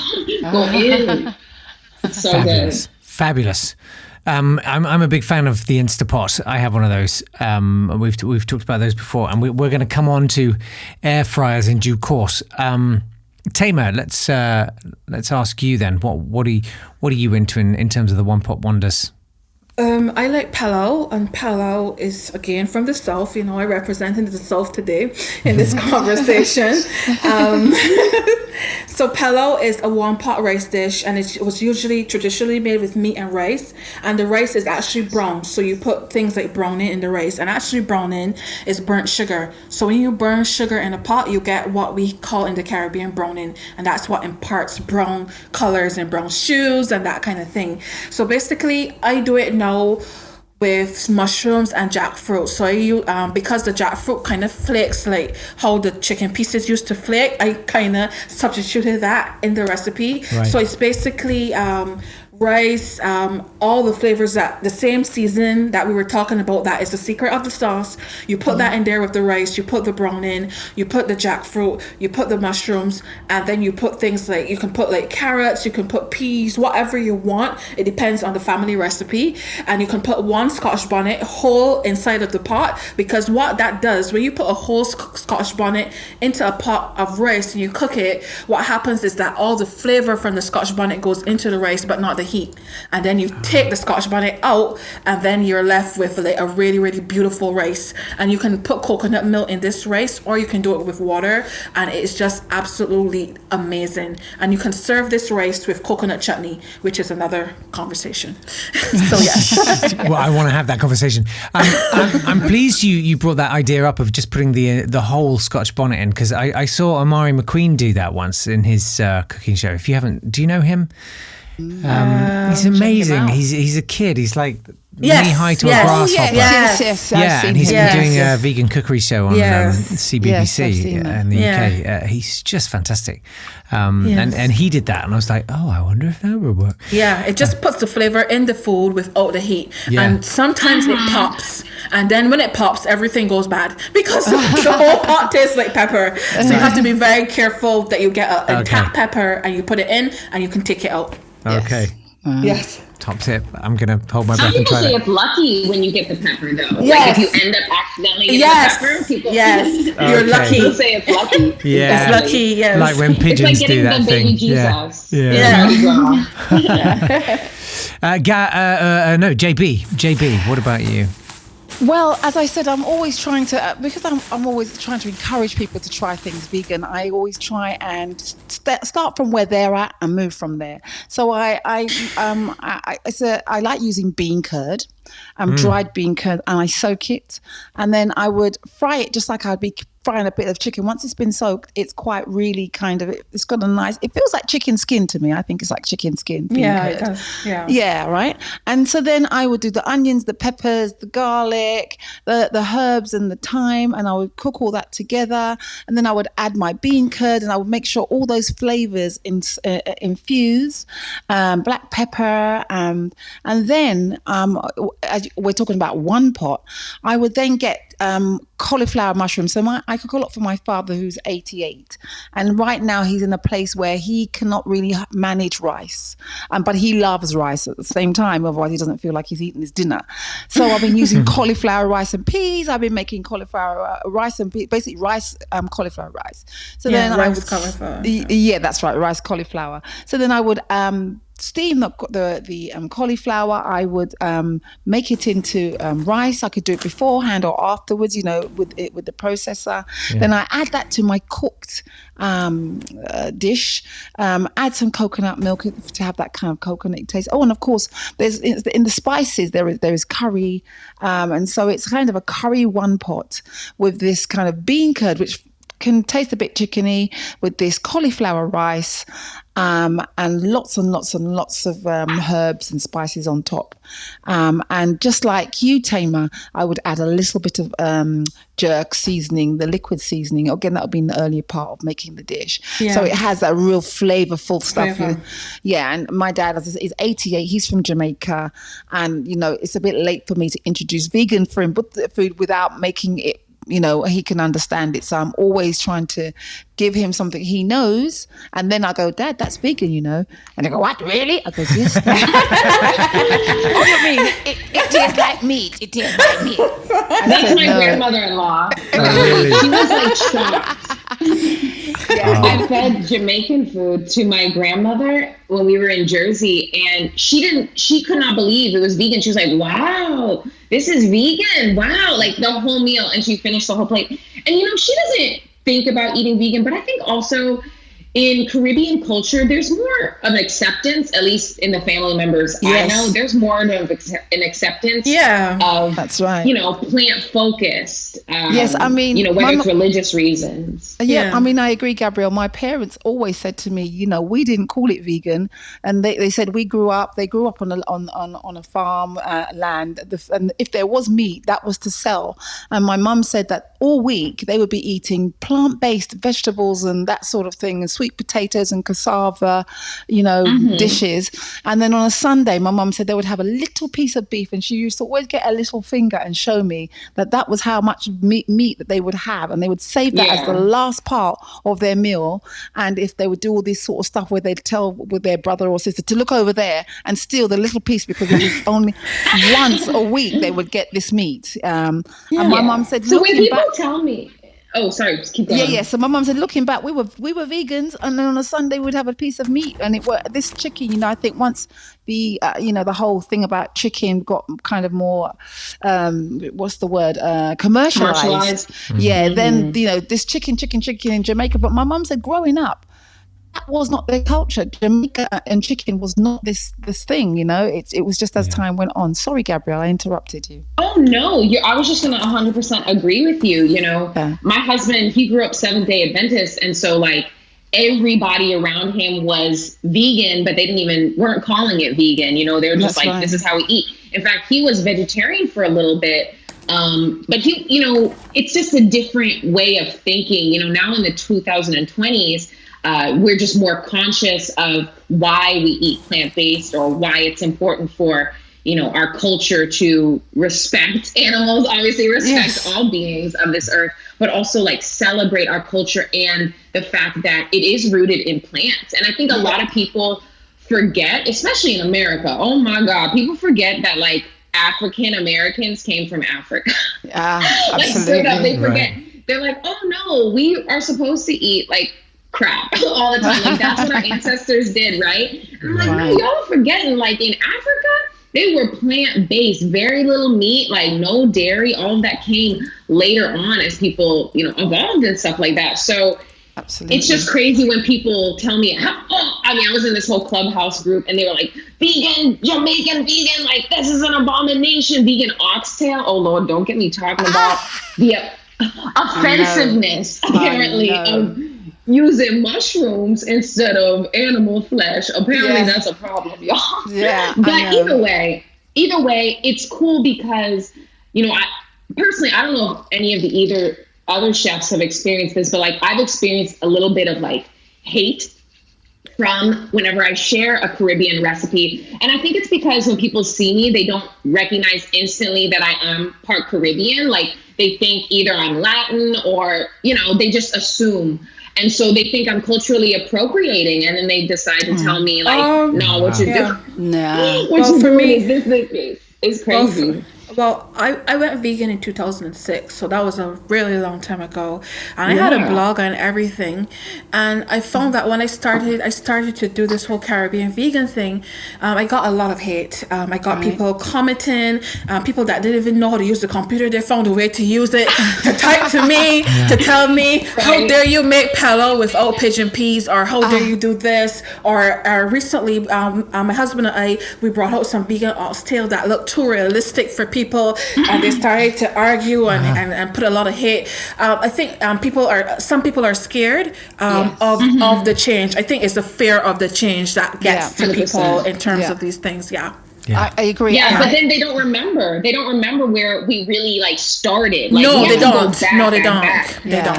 Go in. It's so
Fabulous.
good.
Fabulous. I'm a big fan of the Instapot. I have one of those. We've talked about those before, and we're going to come on to air fryers in due course. Taymer, let's ask you then. What are you into in terms of the one pot wonders?
I like Palau, and Palau is again from the South. I represented the South today in this conversation. So Palau is a one pot rice dish, and it was usually traditionally made with meat and rice, and the rice is actually brown. So you put things like browning in the rice, and actually browning is burnt sugar. So when you burn sugar in a pot, you get what we call in the Caribbean browning, and that's what imparts brown colors and brown shoes and that kind of thing. So basically, I do it now with mushrooms and jackfruit. So because the jackfruit kind of flakes like how the chicken pieces used to flake, I kind of substituted that in the recipe.
Right.
So it's basically rice, all the flavors, that the same season that we were talking about, that is the secret of the sauce. You put that in there with the rice, you put the brown in, you put the jackfruit, you put the mushrooms, and then you put things like, you can put like carrots, you can put peas, whatever you want. It depends on the family recipe. And you can put one Scotch bonnet whole inside of the pot, because what that does, when you put a whole Scotch bonnet into a pot of rice and you cook it, what happens is that all the flavor from the Scotch bonnet goes into the rice, but not the heat. And then you take the Scotch bonnet out, and then you're left with like a really, really beautiful rice. And you can put coconut milk in this rice, or you can do it with water, and it's just absolutely amazing. And you can serve this rice with coconut chutney, which is another conversation. So yes.
Well, I want to have that conversation. I'm pleased you brought that idea up of just putting the whole Scotch bonnet in, because I saw Amari McQueen do that once in his cooking show. If you haven't, do you know him? He's amazing. He's a kid. He's like knee-high to a grasshopper.
Yes,
and he's been doing a vegan cookery show on CBBC in the UK. He's just fantastic. And he did that, and I was like, oh, I wonder if that would work.
Yeah, it just puts the flavor in the food without the heat. Yeah. And sometimes it pops, and then when it pops, everything goes bad, because the whole pot tastes like pepper. So you have to be very careful that you get a intact pepper, and you put it in, and you can take it out.
Okay.
Yes.
Top tip. I'm going to hold my breath
Some
and
people
try
say
that.
it's lucky when you get the pepper, though.
Yes.
Like if you end up accidentally getting the pepper, people
you're lucky.
People say it's lucky.
Yeah.
It's lucky, yes.
Like when pigeons do that thing.
Jesus.
Yeah.
Yeah.
JB, what about you?
Well, as I said, I'm always trying to, because I'm always trying to encourage people to try things vegan. I always try and start from where they're at and move from there. So I like using bean curd, dried bean curd, and I soak it, and then I would fry it just like I'd be frying a bit of chicken. Once it's been soaked, it's quite really kind of, it's got a nice, it feels like chicken skin to me. I think it's like chicken skin.
Yeah, it does. Yeah.
Yeah, right. And so then I would do the onions, the peppers, the garlic, the herbs and the thyme, and I would cook all that together. And then I would add my bean curd, and I would make sure all those flavors infuse, black pepper, and then as we're talking about one pot, I would then get cauliflower mushrooms. So I cook a lot for my father, who's 88, and right now he's in a place where he cannot really manage rice, but he loves rice at the same time, otherwise he doesn't feel like he's eating his dinner. So I've been using cauliflower rice and peas. I've been making cauliflower rice and peas, basically rice, cauliflower rice. So then I would
cauliflower.
Yeah, that's right, rice cauliflower. So then I would steam the cauliflower. I would make it into rice. I could do it beforehand or afterwards, with the processor. Yeah. Then I add that to my cooked dish. Add some coconut milk to have that kind of coconut taste. Oh, and of course, there's in the spices there is curry, and so it's kind of a curry one pot with this kind of bean curd, which can taste a bit chickeny, with this cauliflower rice, and lots and lots and lots of herbs and spices on top. And just like you, Taymer, I would add a little bit of jerk seasoning, the liquid seasoning. Again, that would be in the earlier part of making the dish. Yeah. So it has that real flavorful stuff. Yeah, and my dad is 88. He's from Jamaica. And, it's a bit late for me to introduce vegan for him, but the food without making it, he can understand it. So I'm always trying to give him something he knows. And then I go, Dad, that's vegan, And they go, what, really? I go, yes. What do you mean? It tastes like meat. It tastes like meat.
That's my grandmother-in-law.
Oh, really?
She was like shocked. I fed Jamaican food to my grandmother when we were in Jersey, and she could not believe it was vegan. She was like, wow, this is vegan. Wow. Like the whole meal. And she finished the whole plate. And, she doesn't think about eating vegan, but I think also in Caribbean culture, there's more of acceptance, at least in the family members I know. There's more of an acceptance of,
that's right.
Plant focused.
Yes, I mean,
whether it's religious reasons.
I mean, I agree, Gabrielle. My parents always said to me, we didn't call it vegan, and they said they grew up on a farm land, and if there was meat, that was to sell. And my mum said that all week they would be eating plant-based vegetables and that sort of thing, and sweet potatoes and cassava, dishes. And then on a Sunday, my mum said they would have a little piece of beef, and she used to always get a little finger and show me that was how much meat that they would have, and they would save that as the last part of their meal. And if they would do all this sort of stuff where they'd tell with their brother or sister to look over there and steal the little piece, because it was only once a week they would get this meat. And my mum said,
so when people tell me, oh, sorry, just keep going.
Yeah. So my mum said, looking back, we were vegans, and then on a Sunday we'd have a piece of meat, and this chicken. I think once the the whole thing about chicken got kind of more, what's the word, commercialized. Yeah. Then this chicken in Jamaica. But my mum said, growing up, that was not their culture. Jamaica and chicken was not this thing, it was just as time went on. Sorry, Gabrielle, I interrupted you.
Oh, no, I was just going to 100% agree with you. My husband, he grew up Seventh-day Adventist. And so like everybody around him was vegan, but they weren't calling it vegan. They were just this is how we eat. In fact, he was vegetarian for a little bit. But it's just a different way of thinking. Now in the 2020s, we're just more conscious of why we eat plant-based, or why it's important for, our culture to respect animals, obviously respect all beings of this earth, but also like celebrate our culture and the fact that it is rooted in plants. And I think a lot of people forget, especially in America, oh my God, people forget that like African Americans came from Africa.
Absolutely.
They forget. Right. They're like, oh no, we are supposed to eat like crap all the time. Like that's what our ancestors did, right? And I'm like, no, y'all are forgetting, like in Africa, they were plant-based, very little meat, like no dairy. All of that came later on as people, evolved and stuff like that. So absolutely, it's just crazy when people tell me, I was in this whole Clubhouse group and they were like, vegan, Jamaican vegan, like this is an abomination, vegan oxtail. Oh Lord, don't get me talking about the offensiveness apparently of using mushrooms instead of animal flesh. Apparently that's a problem, y'all.
Yeah.
But either way, it's cool because, I personally, I don't know if any of the other chefs have experienced this, but like I've experienced a little bit of like hate from whenever I share a Caribbean recipe. And I think it's because when people see me, they don't recognize instantly that I am part Caribbean. Like they think either I'm Latin or, they just assume. And so they think I'm culturally appropriating, and then they decide to tell me, like, no, what you do?
No.
What you doing is this is crazy.
Well, I went vegan in 2006, so that was a really long time ago. And I had a blog and everything. And I found that when I started to do this whole Caribbean vegan thing, I got a lot of hate. I got people commenting, people that didn't even know how to use the computer. They found a way to use it to type to me, to tell me, how dare you make palo without pigeon peas, or how dare you do this? Or recently, my husband and we brought out some vegan oxtail that looked too realistic for people, and they started to argue and put a lot of hate. I think some people are scared of the change. I think it's the fear of the change that gets to people in terms of these things.
I agree.
Yeah, but then they don't remember. They don't remember where we really like started. Like,
no, they don't.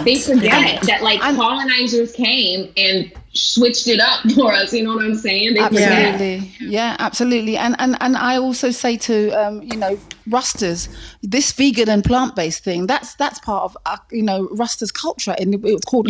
They forget that like colonizers came and switched it up for us. You know what I'm saying?
Absolutely. Yeah, absolutely. And I also say to, Rusters, this vegan and plant-based thing, that's part of, Rusters culture. And it was called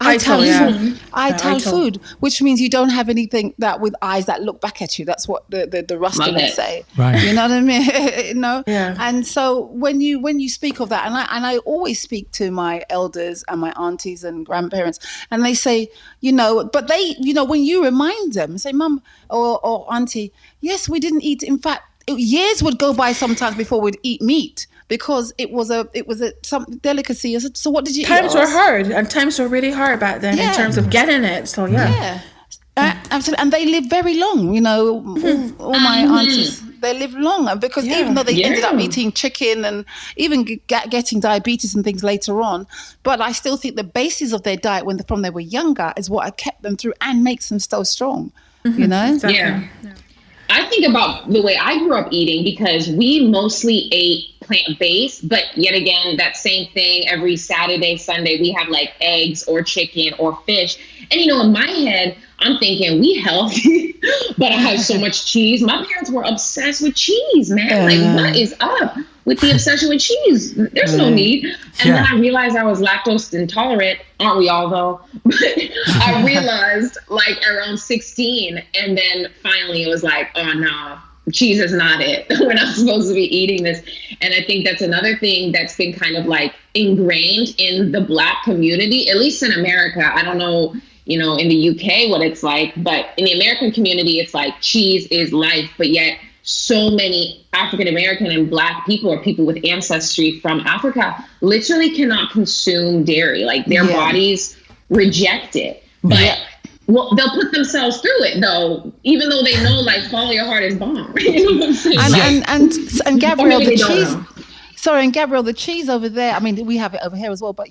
Ital food, which means you don't have anything that with eyes that look back at you. That's what the Ruster would say.
Right.
You know what I mean?
Yeah.
And so when you speak of that, and I always speak to my elders and my aunties and grandparents, and they say, but they, when you remind them, say, Mum or Auntie, yes, we didn't eat. In fact, years would go by sometimes before we'd eat meat because it was some delicacy. So what did you eat?
Times were hard, and times were really hard back then in terms of getting it. So
absolutely. And they live very long. All my aunties, they live long because even though they ended up eating chicken and even getting diabetes and things later on, but I still think the basis of their diet from they were younger is what had kept them through and makes them so strong.
Exactly.
Yeah. I think about the way I grew up eating because we mostly ate plant-based, but yet again, that same thing every Saturday, Sunday, we have like eggs or chicken or fish. And, in my head, I'm thinking we healthy, but I have so much cheese. My parents were obsessed with cheese, man. Like, what is up with the obsession with cheese? There's no need. And then I realized I was lactose intolerant. Aren't we all, though? But I realized like around 16. And then finally it was like, oh, no, cheese is not it. We're not supposed to be eating this. And I think that's another thing that's been kind of like ingrained in the Black community, at least in America. I don't know, in the UK what it's like, but in the American community, it's like cheese is life. But yet so many African American and Black people or people with ancestry from Africa literally cannot consume dairy. Like their bodies reject it. But well, they'll put themselves through it though, even though they know like follow your heart is bomb. You know what I'm saying?
And Gabrielle, the cheese. Sorry, and Gabrielle, the cheese over there, I mean, we have it over here as well, but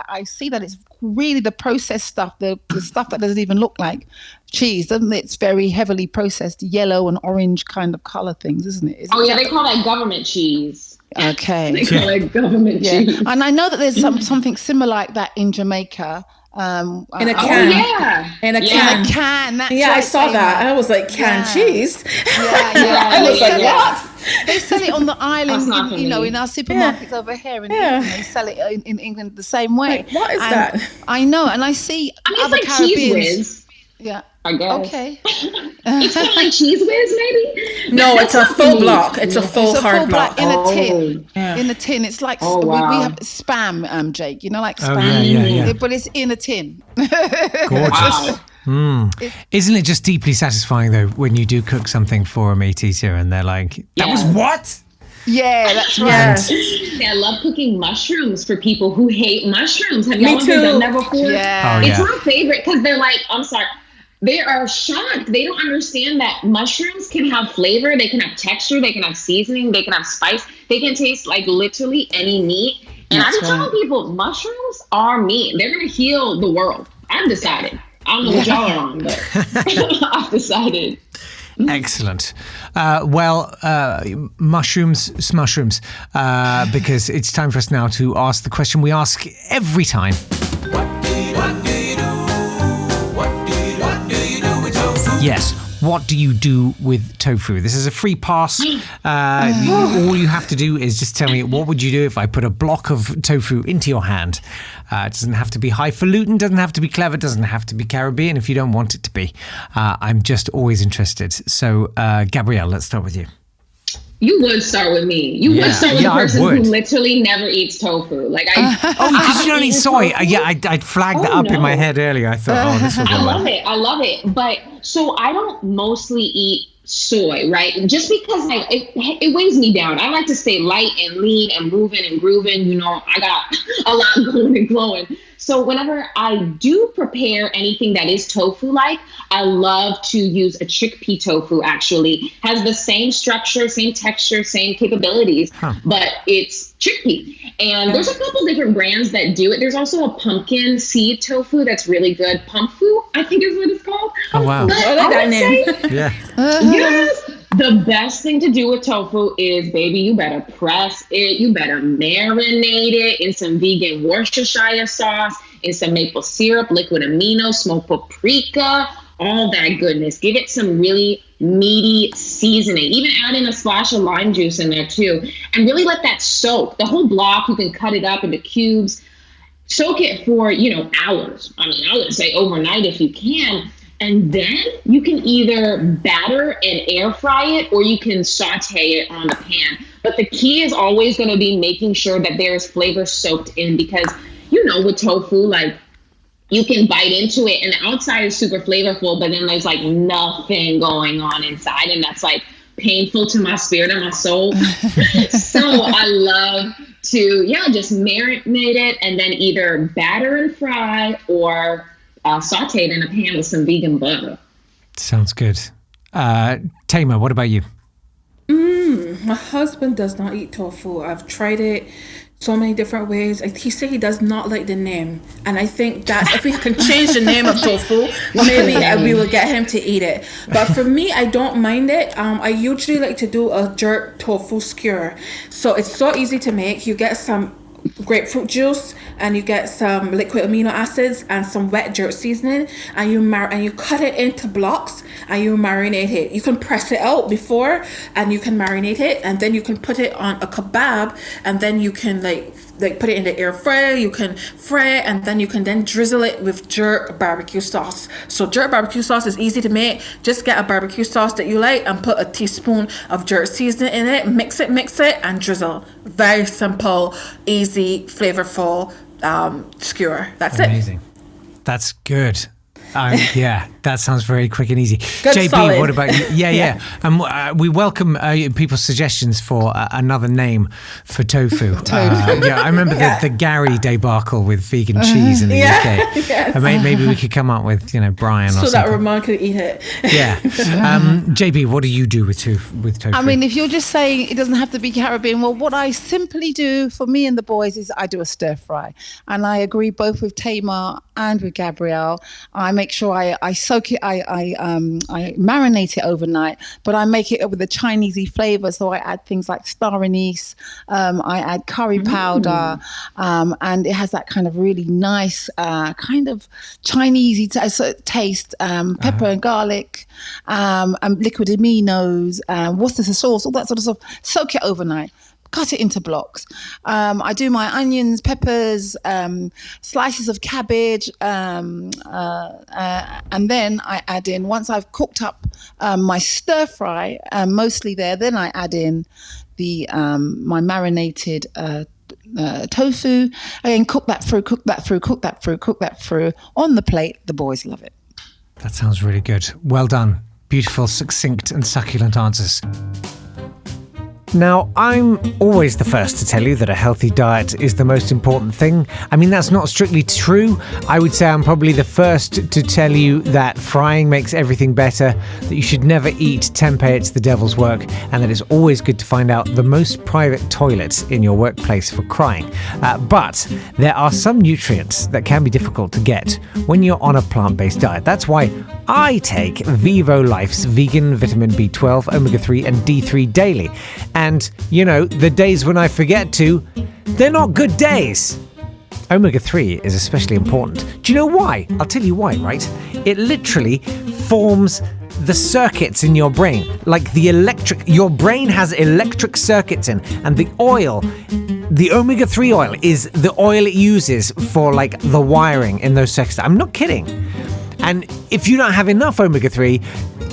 I see that it's really the processed stuff, the stuff that doesn't even look like cheese, doesn't it? It's very heavily processed, yellow and orange kind of color things, isn't it?
They call that government cheese.
Okay.
They call it government cheese.
And I know that there's something similar like that in Jamaica.
In a can.
In a can. That's
I saw that. And I was like, canned cheese?
I was like, what? They sell it on the island, in our supermarkets over here in England. They sell it in England the same way.
Like, what is that?
I know, and I see other
like
Caribbeans.
Cheese whiz.
Yeah.
I guess.
Okay.
It's kind of like Cheese Whiz, maybe?
No, it's a full block. It's a full hard block.
In a tin. In a tin. It's like we have Spam, Jake. Like Spam.
Yeah.
But it's in a tin.
Gorgeous. Isn't it just deeply satisfying though when you do cook something for a meat eater and they're like, that was what?
Yeah, that's right.
I love cooking mushrooms for people who hate mushrooms. Have y'all ever done that before?
Yeah.
It's my favorite because they're like, I'm sorry. They are shocked. They don't understand that mushrooms can have flavor. They can have texture. They can have seasoning. They can have spice. They can taste like literally any meat. And I've been telling people mushrooms are meat. They're going to heal the world. I've decided. I don't know what y'all are on, but I've decided.
Excellent. Mushrooms, because it's time for us now to ask the question we ask every time. What do you do? Yes. What do you do with tofu? This is a free pass. All you have to do is just tell me, what would you do if I put a block of tofu into your hand? It doesn't have to be highfalutin, doesn't have to be clever, doesn't have to be Caribbean if you don't want it to be. I'm just always interested. So, Gabrielle, let's start with you.
You would start with me. You would start with the person who literally never eats tofu. Like
because you don't eat soy. I flagged that up in my head earlier. I thought, this will go well.
I love it. But so I don't mostly eat soy, right? Just because it weighs me down. I like to stay light and lean and moving and grooving. I got a lot going and glowing. So whenever I do prepare anything that is tofu-like, I love to use a chickpea tofu, actually. Has the same structure, same texture, same capabilities, but it's chickpea. And there's a couple different brands that do it. There's also a pumpkin seed tofu that's really good. Pumpfu, I think is what it's called.
Oh, wow.
I like that name.
Yeah.
Yes. The best thing to do with tofu is, baby, you better press it. You better marinate it in some vegan Worcestershire sauce, in some maple syrup, liquid amino, smoked paprika, all that goodness. Give it some really meaty seasoning. Even add in a splash of lime juice in there too. And really let that soak. The whole block, you can cut it up into cubes. Soak it for, hours. I mean, I would say overnight if you can. And then you can either batter and air fry it, or you can saute it on the pan. But the key is always going to be making sure that there's flavor soaked in, because, with tofu, like, you can bite into it and the outside is super flavorful, but then there's like nothing going on inside. And that's like painful to my spirit and my soul. So I love to, just marinate it and then either batter and fry or saute it in a pan with some vegan butter.
Sounds good. Taymer, what about you?
My husband does not eat tofu. I've tried it so many different ways. He said he does not like the name, and I think that if we can change the name of tofu, maybe we will get him to eat it. But for me, I don't mind it. I usually like to do a jerk tofu skewer. So it's so easy to make. You get some grapefruit juice and you get some liquid amino acids and some wet jerk seasoning, and you cut it into blocks and you marinate it. You can press it out before and you can marinate it, and then you can put it on a kebab, and then you can like put it in the air fryer. You can fry it, and then you can drizzle it with jerk barbecue sauce. So jerk barbecue sauce is easy to make. Just get a barbecue sauce that you like and put a teaspoon of jerk seasoning in it, mix it and drizzle. Very simple, easy, flavorful skewer. That's
Amazing. That's good. Yeah, that sounds very quick and easy.
Good,
JB,
solid.
what about you? Yeah. We welcome people's suggestions for another name for tofu. I remember the Gary debacle with vegan cheese in the UK.
Yes.
And maybe we could come up with, Brian or
so
something.
that Ramon could eat it.
Yeah. JB, what do you do with tofu?
I mean, if you're just saying it doesn't have to be Caribbean, well, what I simply do for me and the boys is I do a stir fry. And I agree both with Taymer and with Gabrielle. I make sure I soak it, I marinate it overnight, but I make it with a Chinesey flavor. So I add things like star anise, I add curry powder, and it has that kind of really nice kind of Chinesey taste, pepper and garlic, and liquid aminos, Worcestershire sauce, all that sort of stuff. Soak it overnight. Cut it into blocks. I do my onions, peppers, slices of cabbage, and then I add in, once I've cooked up my stir fry, mostly there, then I add in the my marinated tofu. Again, cook that through on the plate. The boys love it.
That sounds really good. Well done. Beautiful, succinct and succulent answers. Now, I'm always the first to tell you that a healthy diet is the most important thing. I mean, that's not strictly true. I would say I'm probably the first to tell you that frying makes everything better, that you should never eat tempeh, it's the devil's work, and that it's always good to find out the most private toilet in your workplace for crying. But there are some nutrients that can be difficult to get when you're on a plant-based diet. That's why I take Vivo Life's vegan vitamin B12, omega-3 and D3 daily. And, the days when I forget to, they're not good days. Omega-3 is especially important. Do you know why? I'll tell you why, right? It literally forms the circuits in your brain. Like your brain has electric circuits in, and the omega-3 oil is the oil it uses for like the wiring in those circuits. I'm not kidding. And if you don't have enough omega-3,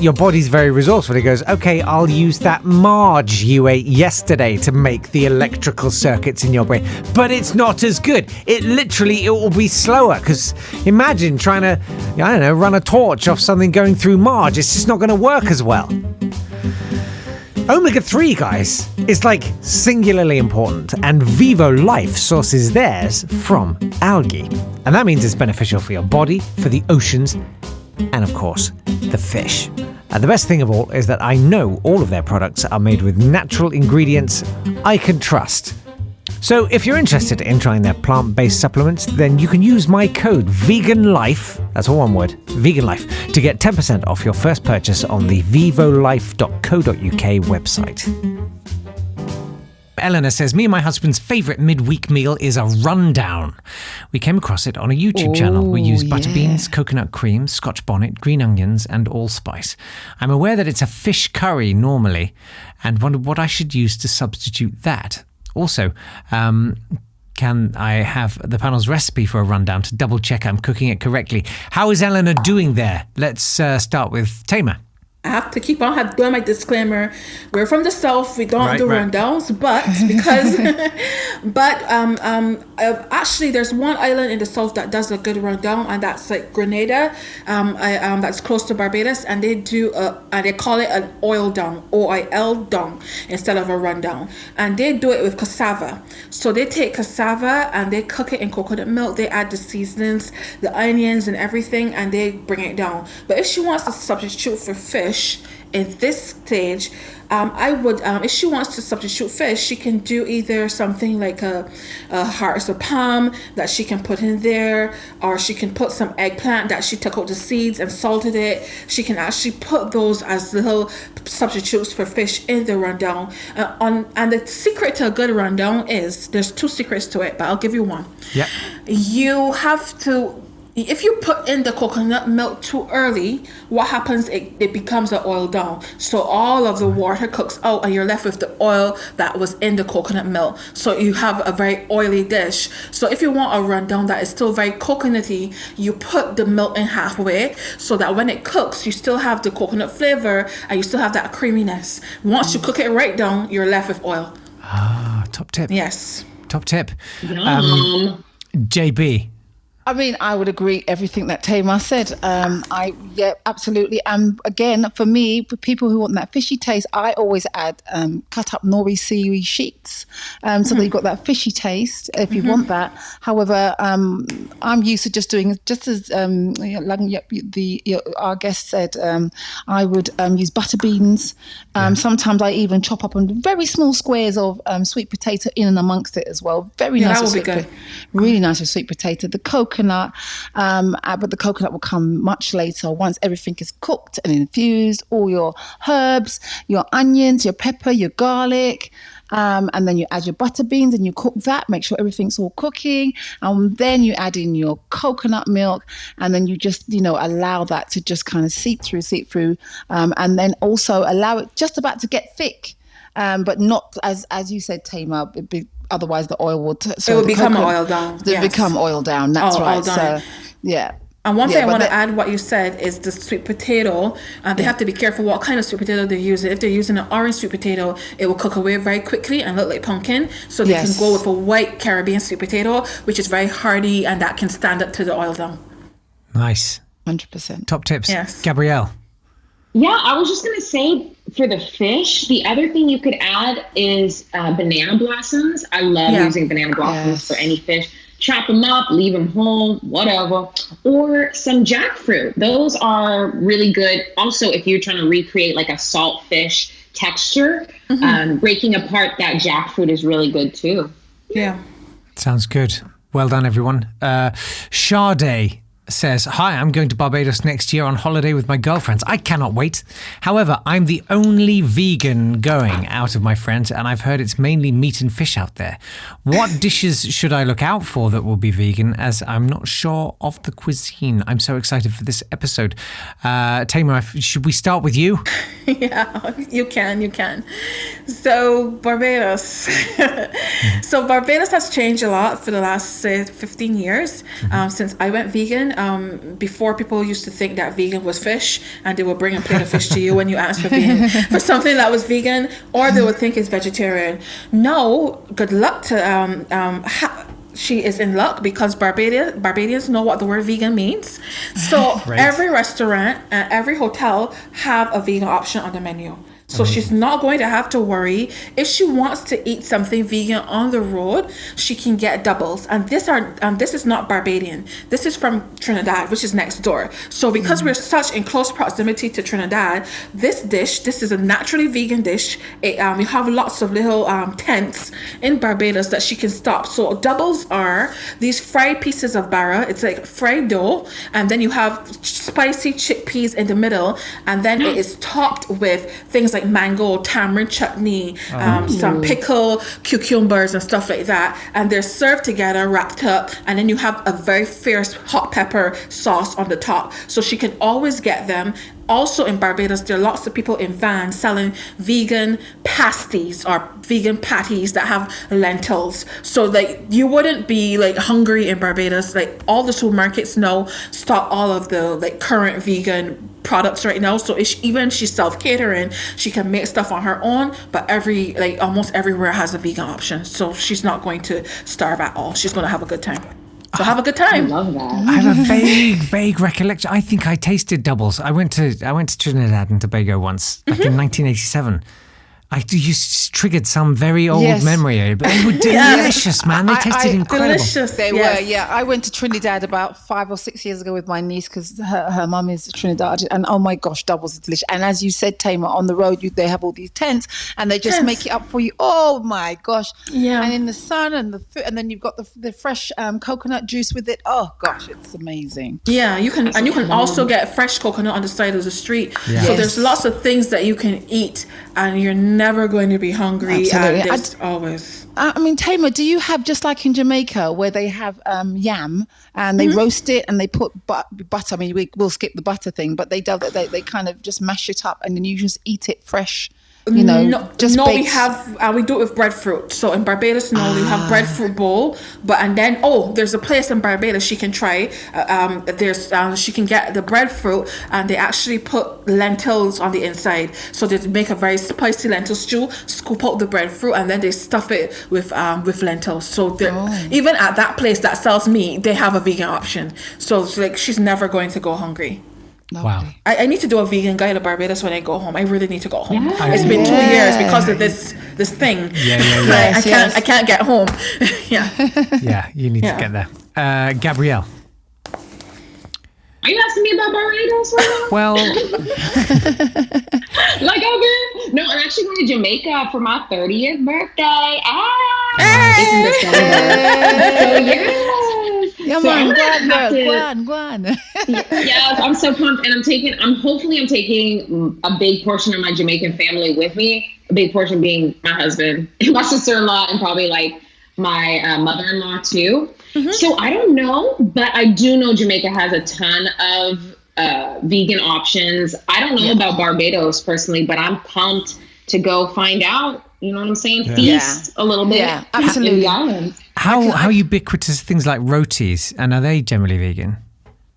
your body's very resourceful. It goes, okay, I'll use that marge you ate yesterday to make the electrical circuits in your brain. But it's not as good. It will be slower, because imagine trying to, run a torch off something going through marge. It's just not going to work as well. Omega-3, guys, is like singularly important, and Vivo Life sources theirs from algae. And that means it's beneficial for your body, for the oceans, and of course, the fish. And the best thing of all is that I know all of their products are made with natural ingredients I can trust. So if you're interested in trying their plant-based supplements, then you can use my code VEGANLIFE, that's all one word, VEGANLIFE, to get 10% off your first purchase on the vivolife.co.uk website. Eleanor says, me and my husband's favourite midweek meal is a rundown. We came across it on a YouTube channel. We use butter beans, coconut cream, scotch bonnet, green onions and allspice. I'm aware that it's a fish curry normally and wondered what I should use to substitute that. Also, can I have the panel's recipe for a rundown to double check I'm cooking it correctly? How is Eleanor doing there? Let's start with Taymer.
I have to keep on doing my disclaimer. We're from the South. We don't do rundowns, but because, actually, there's one island in the South that does a good rundown, and that's like Grenada. That's close to Barbados, and they do and they call it an oil down, oil down, instead of a rundown, and they do it with cassava. So they take cassava and they cook it in coconut milk. They add the seasonings, the onions, and everything, and they bring it down. But if she wants to substitute for fish in this stage, I would, if she wants to substitute fish, she can do either something like a hearts of palm that she can put in there, or she can put some eggplant that she took out the seeds and salted it. She can actually put those as little substitutes for fish in the rundown. And the secret to a good rundown is, there's two secrets to it, but I'll give you one.
Yeah.
You have to, if you put in the coconut milk too early, what happens? It becomes an oil down. So all of the water cooks out and you're left with the oil that was in the coconut milk. So you have a very oily dish. So if you want a rundown that is still very coconutty, you put the milk in halfway so that when it cooks, you still have the coconut flavor and you still have that creaminess. Once you cook it right down, you're left with oil.
Ah, top tip.
Yes.
Top tip.
Yum.
JB.
I mean, I would agree everything that Taymer said. Absolutely. And again, for me, for people who want that fishy taste, I always add cut up nori seaweed sheets, so that you've got that fishy taste if you want that. However, I'm used to just doing, just as our guest said, I would use butter beans. Sometimes I even chop up on very small squares of sweet potato in and amongst it as well. Very nice.
That would be good.
Really nice with sweet potato. The coconut, but the coconut will come much later once everything is cooked and infused. All your herbs, your onions, your pepper, your garlic, and then you add your butter beans and you cook that. Make sure everything's all cooking, and then you add in your coconut milk, and then you just allow that to just kind of seep through, and then also allow it just about to get thick, but not as you said, Taymer. Otherwise, the oil would.
It will become oil down.
Become oil down. That's right.
Oil down.
So, yeah.
And one thing I want to add, what you said, is the sweet potato. They have to be careful what kind of sweet potato they're using. If they're using an orange sweet potato, it will cook away very quickly and look like pumpkin. So they can go with a white Caribbean sweet potato, which is very hardy and that can stand up to the oil down.
Nice.
100%.
Top tips.
Yes.
Gabrielle.
Yeah, I was just going to say, for the fish, the other thing you could add is banana blossoms. I love using banana blossoms for any fish. Chop them up, leave them whole, whatever. Or some jackfruit. Those are really good. Also, if you're trying to recreate like a salt fish texture, breaking apart that jackfruit is really good too.
Yeah.
Sounds good. Well done, everyone. Sade says, hi, I'm going to Barbados next year on holiday with my girlfriends. I cannot wait. However, I'm the only vegan going out of my friends, and I've heard it's mainly meat and fish out there. What dishes should I look out for that will be vegan, as I'm not sure of the cuisine? I'm so excited for this episode. Taymer, should we start with you?
Yeah, you can. So Barbados. So Barbados has changed a lot for the last 15 years since I went vegan. Before, people used to think that vegan was fish, and they would bring a plate of fish to you when you asked for something that was vegan, or they would think it's vegetarian. No, good luck to she is in luck, because Barbadians know what the word vegan means. So every restaurant and every hotel have a vegan option on the menu. So she's not going to have to worry. If she wants to eat something vegan on the road, she can get doubles. And this is not Barbadian. This is from Trinidad, which is next door. So because we're such in close proximity to Trinidad, this is a naturally vegan dish. We have lots of little tents in Barbados that she can stop. So doubles are these fried pieces of bara. It's like fried dough, and then you have spicy chickpeas in the middle, and then it is topped with things like mango, tamarind chutney, some pickle, cucumbers and stuff like that, and they're served together, wrapped up, and then you have a very fierce hot pepper sauce on the top. So she can always get them. Also in Barbados, there are lots of people in vans selling vegan pasties or vegan patties that have lentils. So like you wouldn't be like hungry in Barbados. Like all the supermarkets now stock all of the like current vegan products right now. So even she's self-catering, she can make stuff on her own, but almost everywhere has a vegan option. So she's not going to starve at all. She's going to have a good time. So have a good time.
I love that.
I have a vague recollection. I think I tasted doubles. I went to Trinidad and Tobago once, like in 1987. You triggered some very old memory, but they were delicious, man. They tasted incredible.
Delicious.
They were, yeah. I went to Trinidad about 5 or 6 years ago with my niece because her mum is Trinidad, and oh my gosh, doubles are delicious. And as you said, Taymer, on the road they have all these tents, and they just make it up for you. Oh my gosh! Yeah. And in the sun and and then you've got the fresh coconut juice with it. Oh gosh, it's amazing.
Yeah, you can also get fresh coconut on the side of the street. Yeah. So there's lots of things that you can eat, and you're never going to be hungry.
Absolutely.
And always.
I mean, Taymer, do you have just like in Jamaica where they have yam and they roast it and they put butter? I mean, we'll skip the butter thing, but they kind of just mash it up and then you just eat it fresh. We do it with breadfruit. So in Barbados, we have breadfruit bowl. There's a place in Barbados she can try. She can get the breadfruit, and they actually put lentils on the inside. So they make a very spicy lentil stew. Scoop out the breadfruit, and then they stuff it with lentils. So even at that place that sells meat, they have a vegan option. So it's like she's never going to go hungry.
Wow.
I need to do a vegan guide to Barbados when I go home. I really need to go home. It's been 2 years because of this thing. I can't get home.
Yeah, you need to get there. Gabrielle.
Are you asking me about Barbados right now?
Well,
No, I'm actually going to Jamaica for my 30th birthday.
It's
in December. So yes.
Yeah, man, go on.
Yes, I'm so pumped, and I'm taking a big portion of my Jamaican family with me. A big portion being my husband, my sister-in-law, and probably like my mother-in-law too. Mm-hmm. So I don't know, but I do know Jamaica has a ton of vegan options. I don't know about Barbados personally, but I'm pumped to go find out. You know what I'm saying? Feast a little bit.
Yeah, absolutely.
In the islands.
How ubiquitous are things like rotis, and are they generally vegan?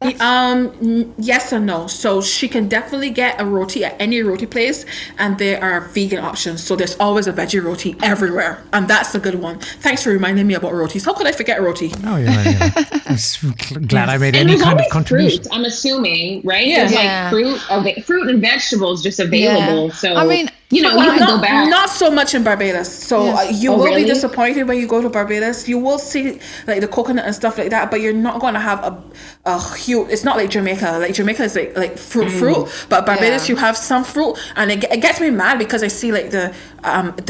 Yes and no. So she can definitely get a roti at any roti place, and there are vegan options. So there's always a veggie roti everywhere, and that's a good one. Thanks for reminding me about rotis. How could I forget roti?
Oh yeah. I'm glad I made any kind of contribution.
Fruit, I'm assuming, right? There's like fruit and vegetables just available. So
I mean,
you can go back.
Not so much in Barbados. So you will be disappointed when you go to Barbados. You will see like the coconut and stuff like that, but you're not going to have a huge. It's not like Jamaica. Like Jamaica is like fruit, but Barbados you have some fruit, and it gets me mad because I see like the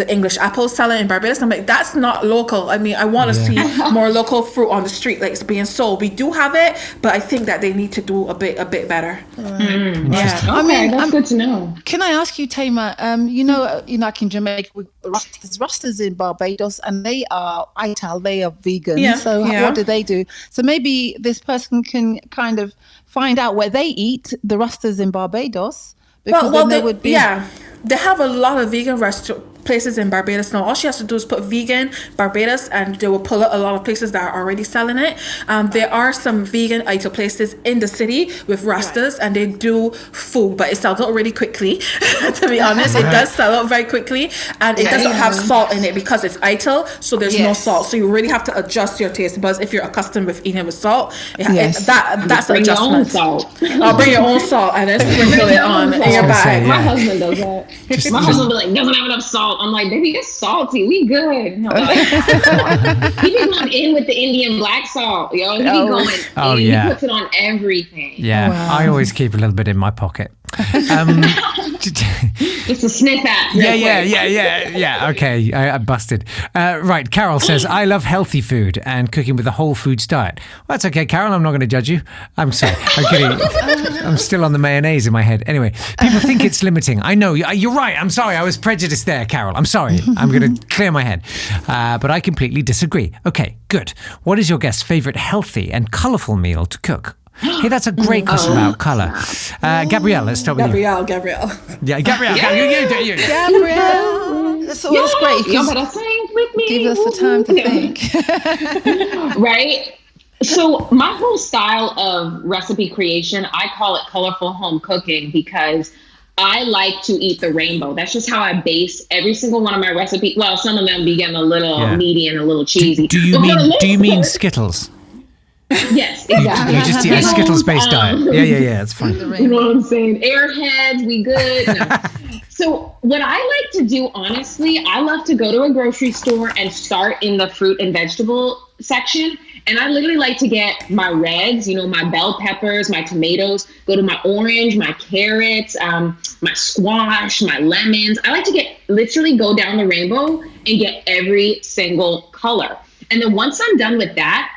English apple selling in Barbados. I'm like, that's not local. I mean, I want to see more local fruit on the street, like it's being sold. We do have it, but I think that they need to do a bit better.
Yeah, I mean, that's good to know.
Can I ask you, Taymer? Like in Jamaica, with Rastas in Barbados, and they are vegan.
Yeah.
So what do they do? So maybe this person can kind of find out where they eat, the Rastas in Barbados. Because they would be.
Yeah, they have a lot of vegan places in Barbados now. All she has to do is put vegan Barbados, and they will pull up a lot of places that are already selling it. There are some vegan Aito places in the city with Rastas, and they do food, but it sells out really quickly. To be honest, it does sell out very quickly, and it doesn't have salt in it because it's Aito, so there's no salt. So you really have to adjust your taste buds if you're accustomed with eating with salt. That's an adjustment. I'll bring your own salt and then sprinkle it on in your bag.
My husband does that. My husband be like, doesn't have enough salt. I'm like, baby, it's salty. We good. He be going in with the Indian black salt, yo. He be going in. He puts it on everything.
Yeah, I always keep a little bit in my pocket.
Just a sniff at.
Yeah. Okay, I busted. Right, Carol says, I love healthy food and cooking with a whole foods diet. Well, that's okay, Carol. I'm not going to judge you. I'm sorry. I'm kidding. I'm still on the mayonnaise in my head. Anyway, people think it's limiting. I know. You're right. I'm sorry. I was prejudiced there, Carol. I'm sorry. I'm going to clear my head. But I completely disagree. Okay, good. What is your guest's favourite healthy and colourful meal to cook? Hey, that's a great question about colour. Gabrielle, let's start with you.
Gabrielle.
Yeah, Gabrielle. You.
Gabrielle. That's always great.
Y'all better think with me.
Give us the time to think.
Right? So my whole style of recipe creation, I call it colorful home cooking because I like to eat the rainbow. That's just how I base every single one of my recipes. Well, some of them be getting a little meaty and a little cheesy.
Do you mean Skittles?
Yes, exactly.
You just eat a Skittles-based diet. Yeah, it's fine.
You know what I'm saying? Airheads, we good. No. So what I like to do, honestly, I love to go to a grocery store and start in the fruit and vegetable section. And I literally like to get my reds, my bell peppers, my tomatoes, go to my orange, my carrots, my squash, my lemons. I like to literally go down the rainbow and get every single color. And then once I'm done with that,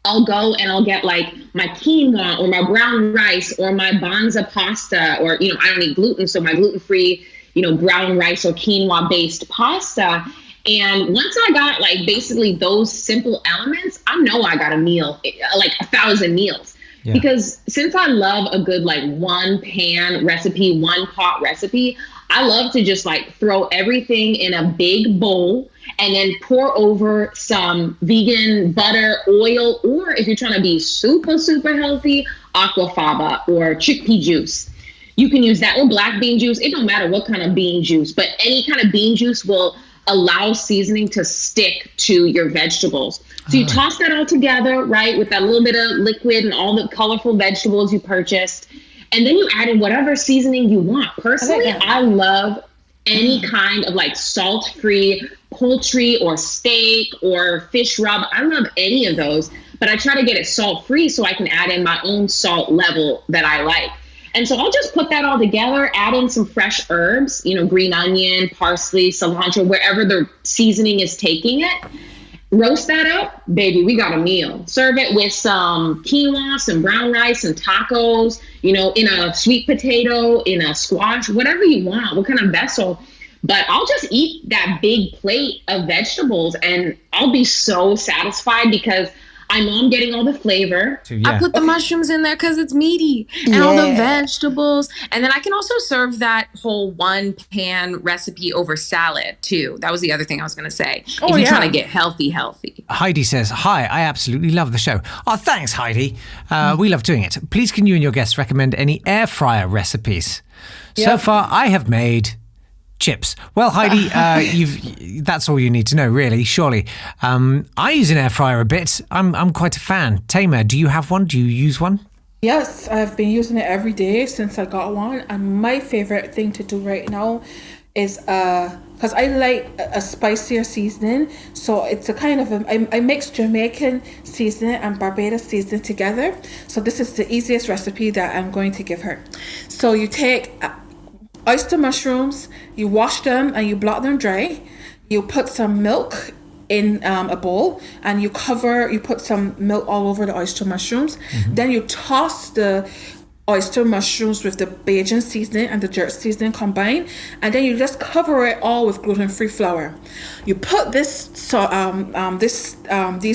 I'll go and I'll get like my quinoa or my brown rice or my banza pasta, or, I don't eat gluten. So my gluten-free, brown rice or quinoa based pasta. And once I got like basically those simple elements, I know I got a meal, like 1,000 meals. Yeah. Because since I love a good like one pan recipe, one pot recipe, I love to just like throw everything in a big bowl and then pour over some vegan butter, oil, or if you're trying to be super, super healthy, aquafaba or chickpea juice. You can use that or black bean juice. It don't matter what kind of bean juice, but any kind of bean juice will allow seasoning to stick to your vegetables. So you toss that all together, right, with that little bit of liquid and all the colorful vegetables you purchased. And then you add in whatever seasoning you want. Personally, I love any kind of like salt-free poultry or steak or fish rub. I love any of those, but I try to get it salt-free so I can add in my own salt level that I like. And so I'll just put that all together, add in some fresh herbs, green onion, parsley, cilantro, wherever the seasoning is taking it. Roast that up, baby, we got a meal. Serve it with some quinoa, some brown rice, some tacos, in a sweet potato, in a squash, whatever you want, what kind of vessel. But I'll just eat that big plate of vegetables and I'll be so satisfied because I know I'm getting all the flavor.
I put the mushrooms in there because it's meaty and all the vegetables. And then I can also serve that whole one pan recipe over salad too. That was the other thing I was going to say. If you're trying to get healthy.
Heidi says, hi, I absolutely love the show. Oh, thanks, Heidi. We love doing it. Please can you and your guests recommend any air fryer recipes? So far, I have made chips. Well, Heidi, that's all you need to know, really, surely. I use an air fryer a bit. I'm quite a fan. Taymer, do you have one? Do you use one?
Yes, I've been using it every day since I got one. And my favorite thing to do right now is, because I like a spicier seasoning. So it's a kind of, I mix Jamaican seasoning and Barbados seasoning together. So this is the easiest recipe that I'm going to give her. So you take oyster mushrooms, you wash them and you blot them dry. You put some milk in a bowl and you put some milk all over the oyster mushrooms. Mm-hmm. Then you toss the oyster mushrooms with the Bajan seasoning and the jerk seasoning combined, and then you just cover it all with gluten-free flour. You put these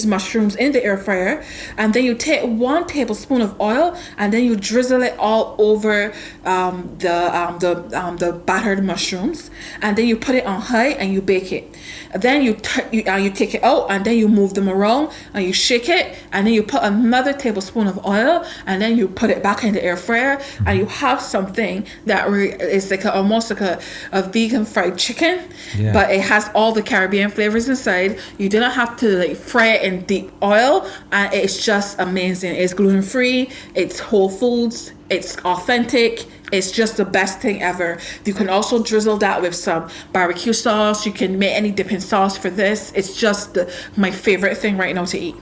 mushrooms in the air fryer, and then you take 1 tablespoon of oil, and then you drizzle it all over the battered mushrooms, and then you put it on high and you bake it. Then you take it out, and then you move them around and you shake it, and then you put another tablespoon of oil, and then you put it back in the air fryer, and you have something that is like almost like a vegan fried chicken, but it has all the Caribbean flavors inside. You do not have to like fry it in deep oil, and it's just amazing. It's gluten free, it's whole foods, it's authentic. It's just the best thing ever. You can also drizzle that with some barbecue sauce. You can make any dipping sauce for this. It's just my favorite thing right now to eat.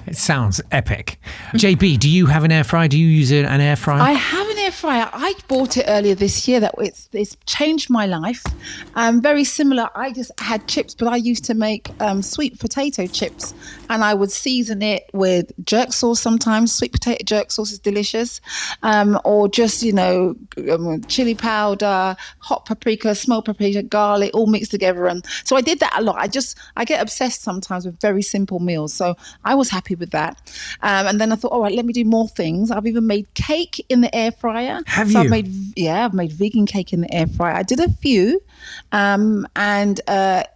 It sounds epic. JB, do you have an air fryer? Do you use an air fryer?
I have an air fryer. I bought it earlier this year. It's changed my life. Very similar. I just had chips, but I used to make sweet potato chips, and I would season it with jerk sauce sometimes. Sweet potato jerk sauce is delicious. Or just, chili powder, hot paprika, smoked paprika, garlic, all mixed together. And so I did that a lot. I get obsessed sometimes with very simple meals. So I was happy with that. And then I thought, all right, let me do more things. I've even made cake in the air fryer.
Have you?
I've made vegan cake in the air fryer. I did a few, and I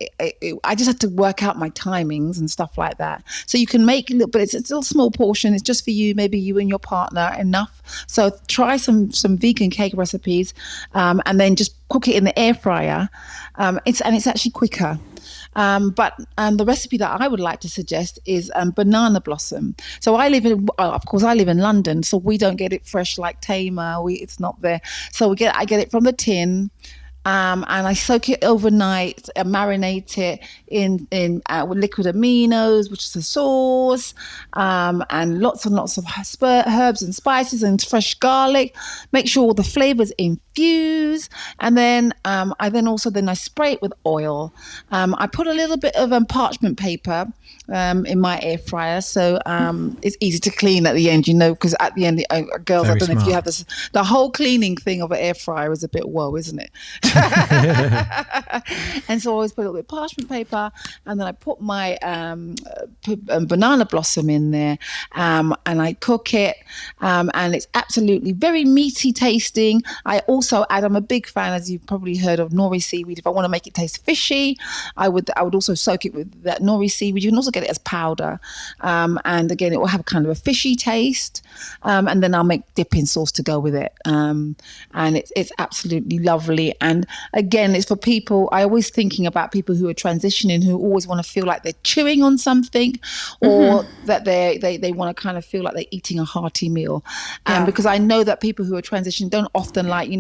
just had to work out my timings and stuff like that. So you can make, but it's still a small portion. It's just for you, maybe you and your partner, enough. So try some vegan cake recipes, and then just cook it in the air fryer. It's actually quicker. But the recipe that I would like to suggest is banana blossom. So I live in London, so we don't get it fresh like Taymer. It's not there. So I get it from the tin. And I soak it overnight and marinate it in with liquid aminos, which is a sauce, and lots and lots of herbs and spices and fresh garlic. Make sure all the flavors infuse, and then I spray it with oil. I put a little bit of parchment paper in my air fryer, so it's easy to clean at the end. Because at the end, girls,
Very
I don't know if
smart.
you have this. The whole cleaning thing of an air fryer is a bit whoa, isn't it? And so I always put a little bit of parchment paper, and then I put my banana blossom in there, and I cook it, and it's absolutely very meaty tasting. I also add, I'm a big fan, as you've probably heard, of nori seaweed. If I want to make it taste fishy, I would also soak it with that nori seaweed. You can also get it as powder, and again, it will have kind of a fishy taste, and then I'll make dipping sauce to go with it, and it's absolutely lovely. And again, it's for people, I always thinking about people who are transitioning, who always want to feel like they're chewing on something, or that they want to kind of feel like they're eating a hearty meal. Because I know that people who are transitioning don't often like, we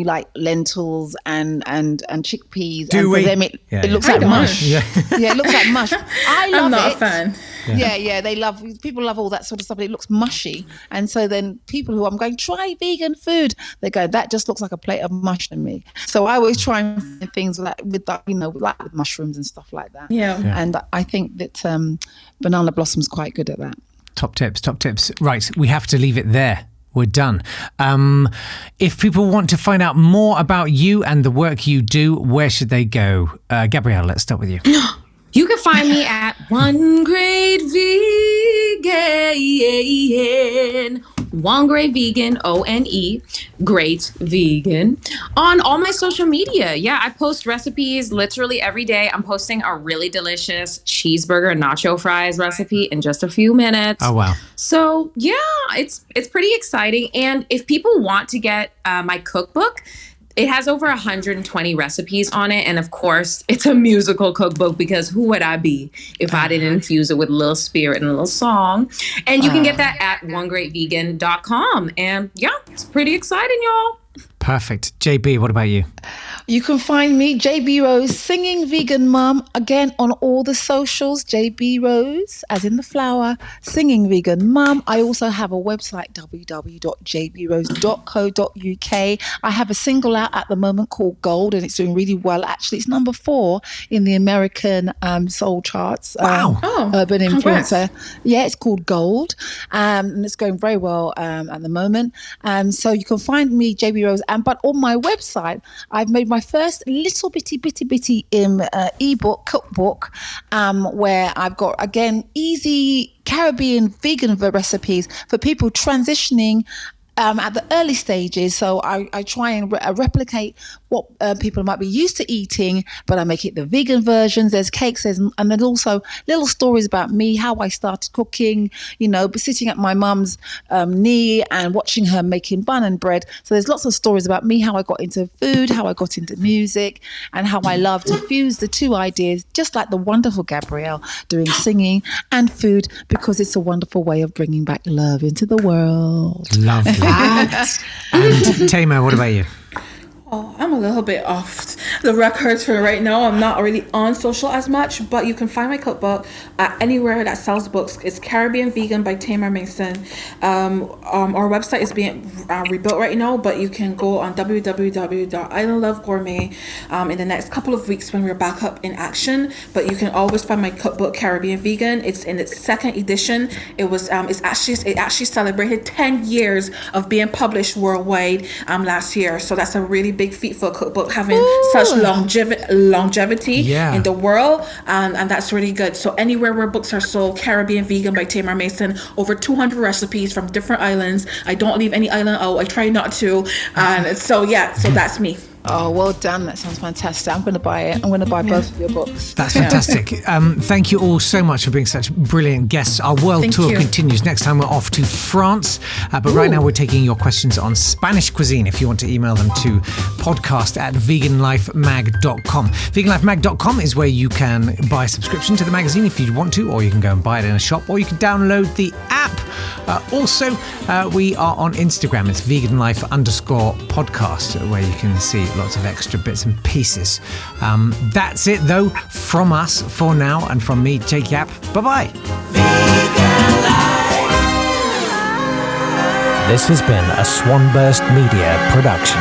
like lentils and chickpeas.
Do
and
we?
For them, it looks like mush. It looks like mush. I love it.
I'm not a fan.
People love all that sort of stuff, but it looks mushy. And so then people who I'm going, try vegan food, they go, that just looks like a plate of mush to me. So I always try and find things with mushrooms and stuff like that. And I think that banana blossom's quite good at that.
Top tips. Right, we have to leave it there. We're done. If people want to find out more about you and the work you do, where should they go? Gabrielle, let's start with you.
You can find me at One Great Vegan. One Great Vegan, ONE, Great Vegan, on all my social media. Yeah, I post recipes literally every day. I'm posting a really delicious cheeseburger nacho fries recipe in just a few minutes.
Oh, wow.
So yeah, it's pretty exciting. And if people want to get my cookbook, it has over 120 recipes on it. And of course, it's a musical cookbook, because who would I be if I didn't infuse it with a little spirit and a little song? And you can get that at onegreatvegan.com. And yeah, it's pretty exciting, y'all.
Perfect. JB, what about you?
You can find me, JB Rose, singing vegan mum, again on all the socials. JB Rose, as in the flower, singing vegan mum. I also have a website, www.jbrose.co.uk. I have a single out at the moment called Gold, and it's doing really well. Actually, it's number 4 in the American soul charts.
Wow.
Urban
Congrats.
influencer. Yeah, it's called Gold, and it's going very well at the moment. So you can find me, JB Rose, but on my website, I've made my first little bitty ebook cookbook, where I've got, again, easy Caribbean vegan recipes for people transitioning at the early stages. So I try and replicate what people might be used to eating, but I make it the vegan versions. There's cakes, and then also little stories about me, how I started cooking, sitting at my mum's knee and watching her making bun and bread. So there's lots of stories about me, how I got into food, how I got into music, and how I love to fuse the two ideas, just like the wonderful Gabrielle doing singing and food, because it's a wonderful way of bringing back love into the world.
Love that. And Taymer, what about you?
Oh, I'm a little bit off the records for right now. I'm not really on social as much, but you can find my cookbook anywhere that sells books. It's Caribbean Vegan by Taymer Mason. Our website is being rebuilt right now, but you can go on www.islandlovegourmet in the next couple of weeks when we're back up in action. But you can always find my cookbook Caribbean Vegan. It's in its 2nd edition. It actually celebrated 10 years of being published worldwide last year. So that's a really big feat for a cookbook, having such longevity in the world, and that's really good. So anywhere where books are sold, Caribbean Vegan by Taymer Mason, over 200 recipes from different islands. I don't leave any island out. I try not to, and so that's me.
Oh, well done. That sounds fantastic. I'm going to buy it. I'm going to buy both of your books.
That's fantastic. Thank you all so much for being such brilliant guests. Our world tour continues. Next time we're off to France. But right now we're taking your questions on Spanish cuisine. If you want to email them to podcast@veganlifemag.com. Veganlifemag.com is where you can buy a subscription to the magazine if you want to, or you can go and buy it in a shop, or you can download the app. Also, we are on Instagram. It's veganlife_podcast, where you can see lots of extra bits and pieces. That's it, though, from us for now, and from me, Jake Yapp. Bye-bye.
This has been a Swanburst Media production.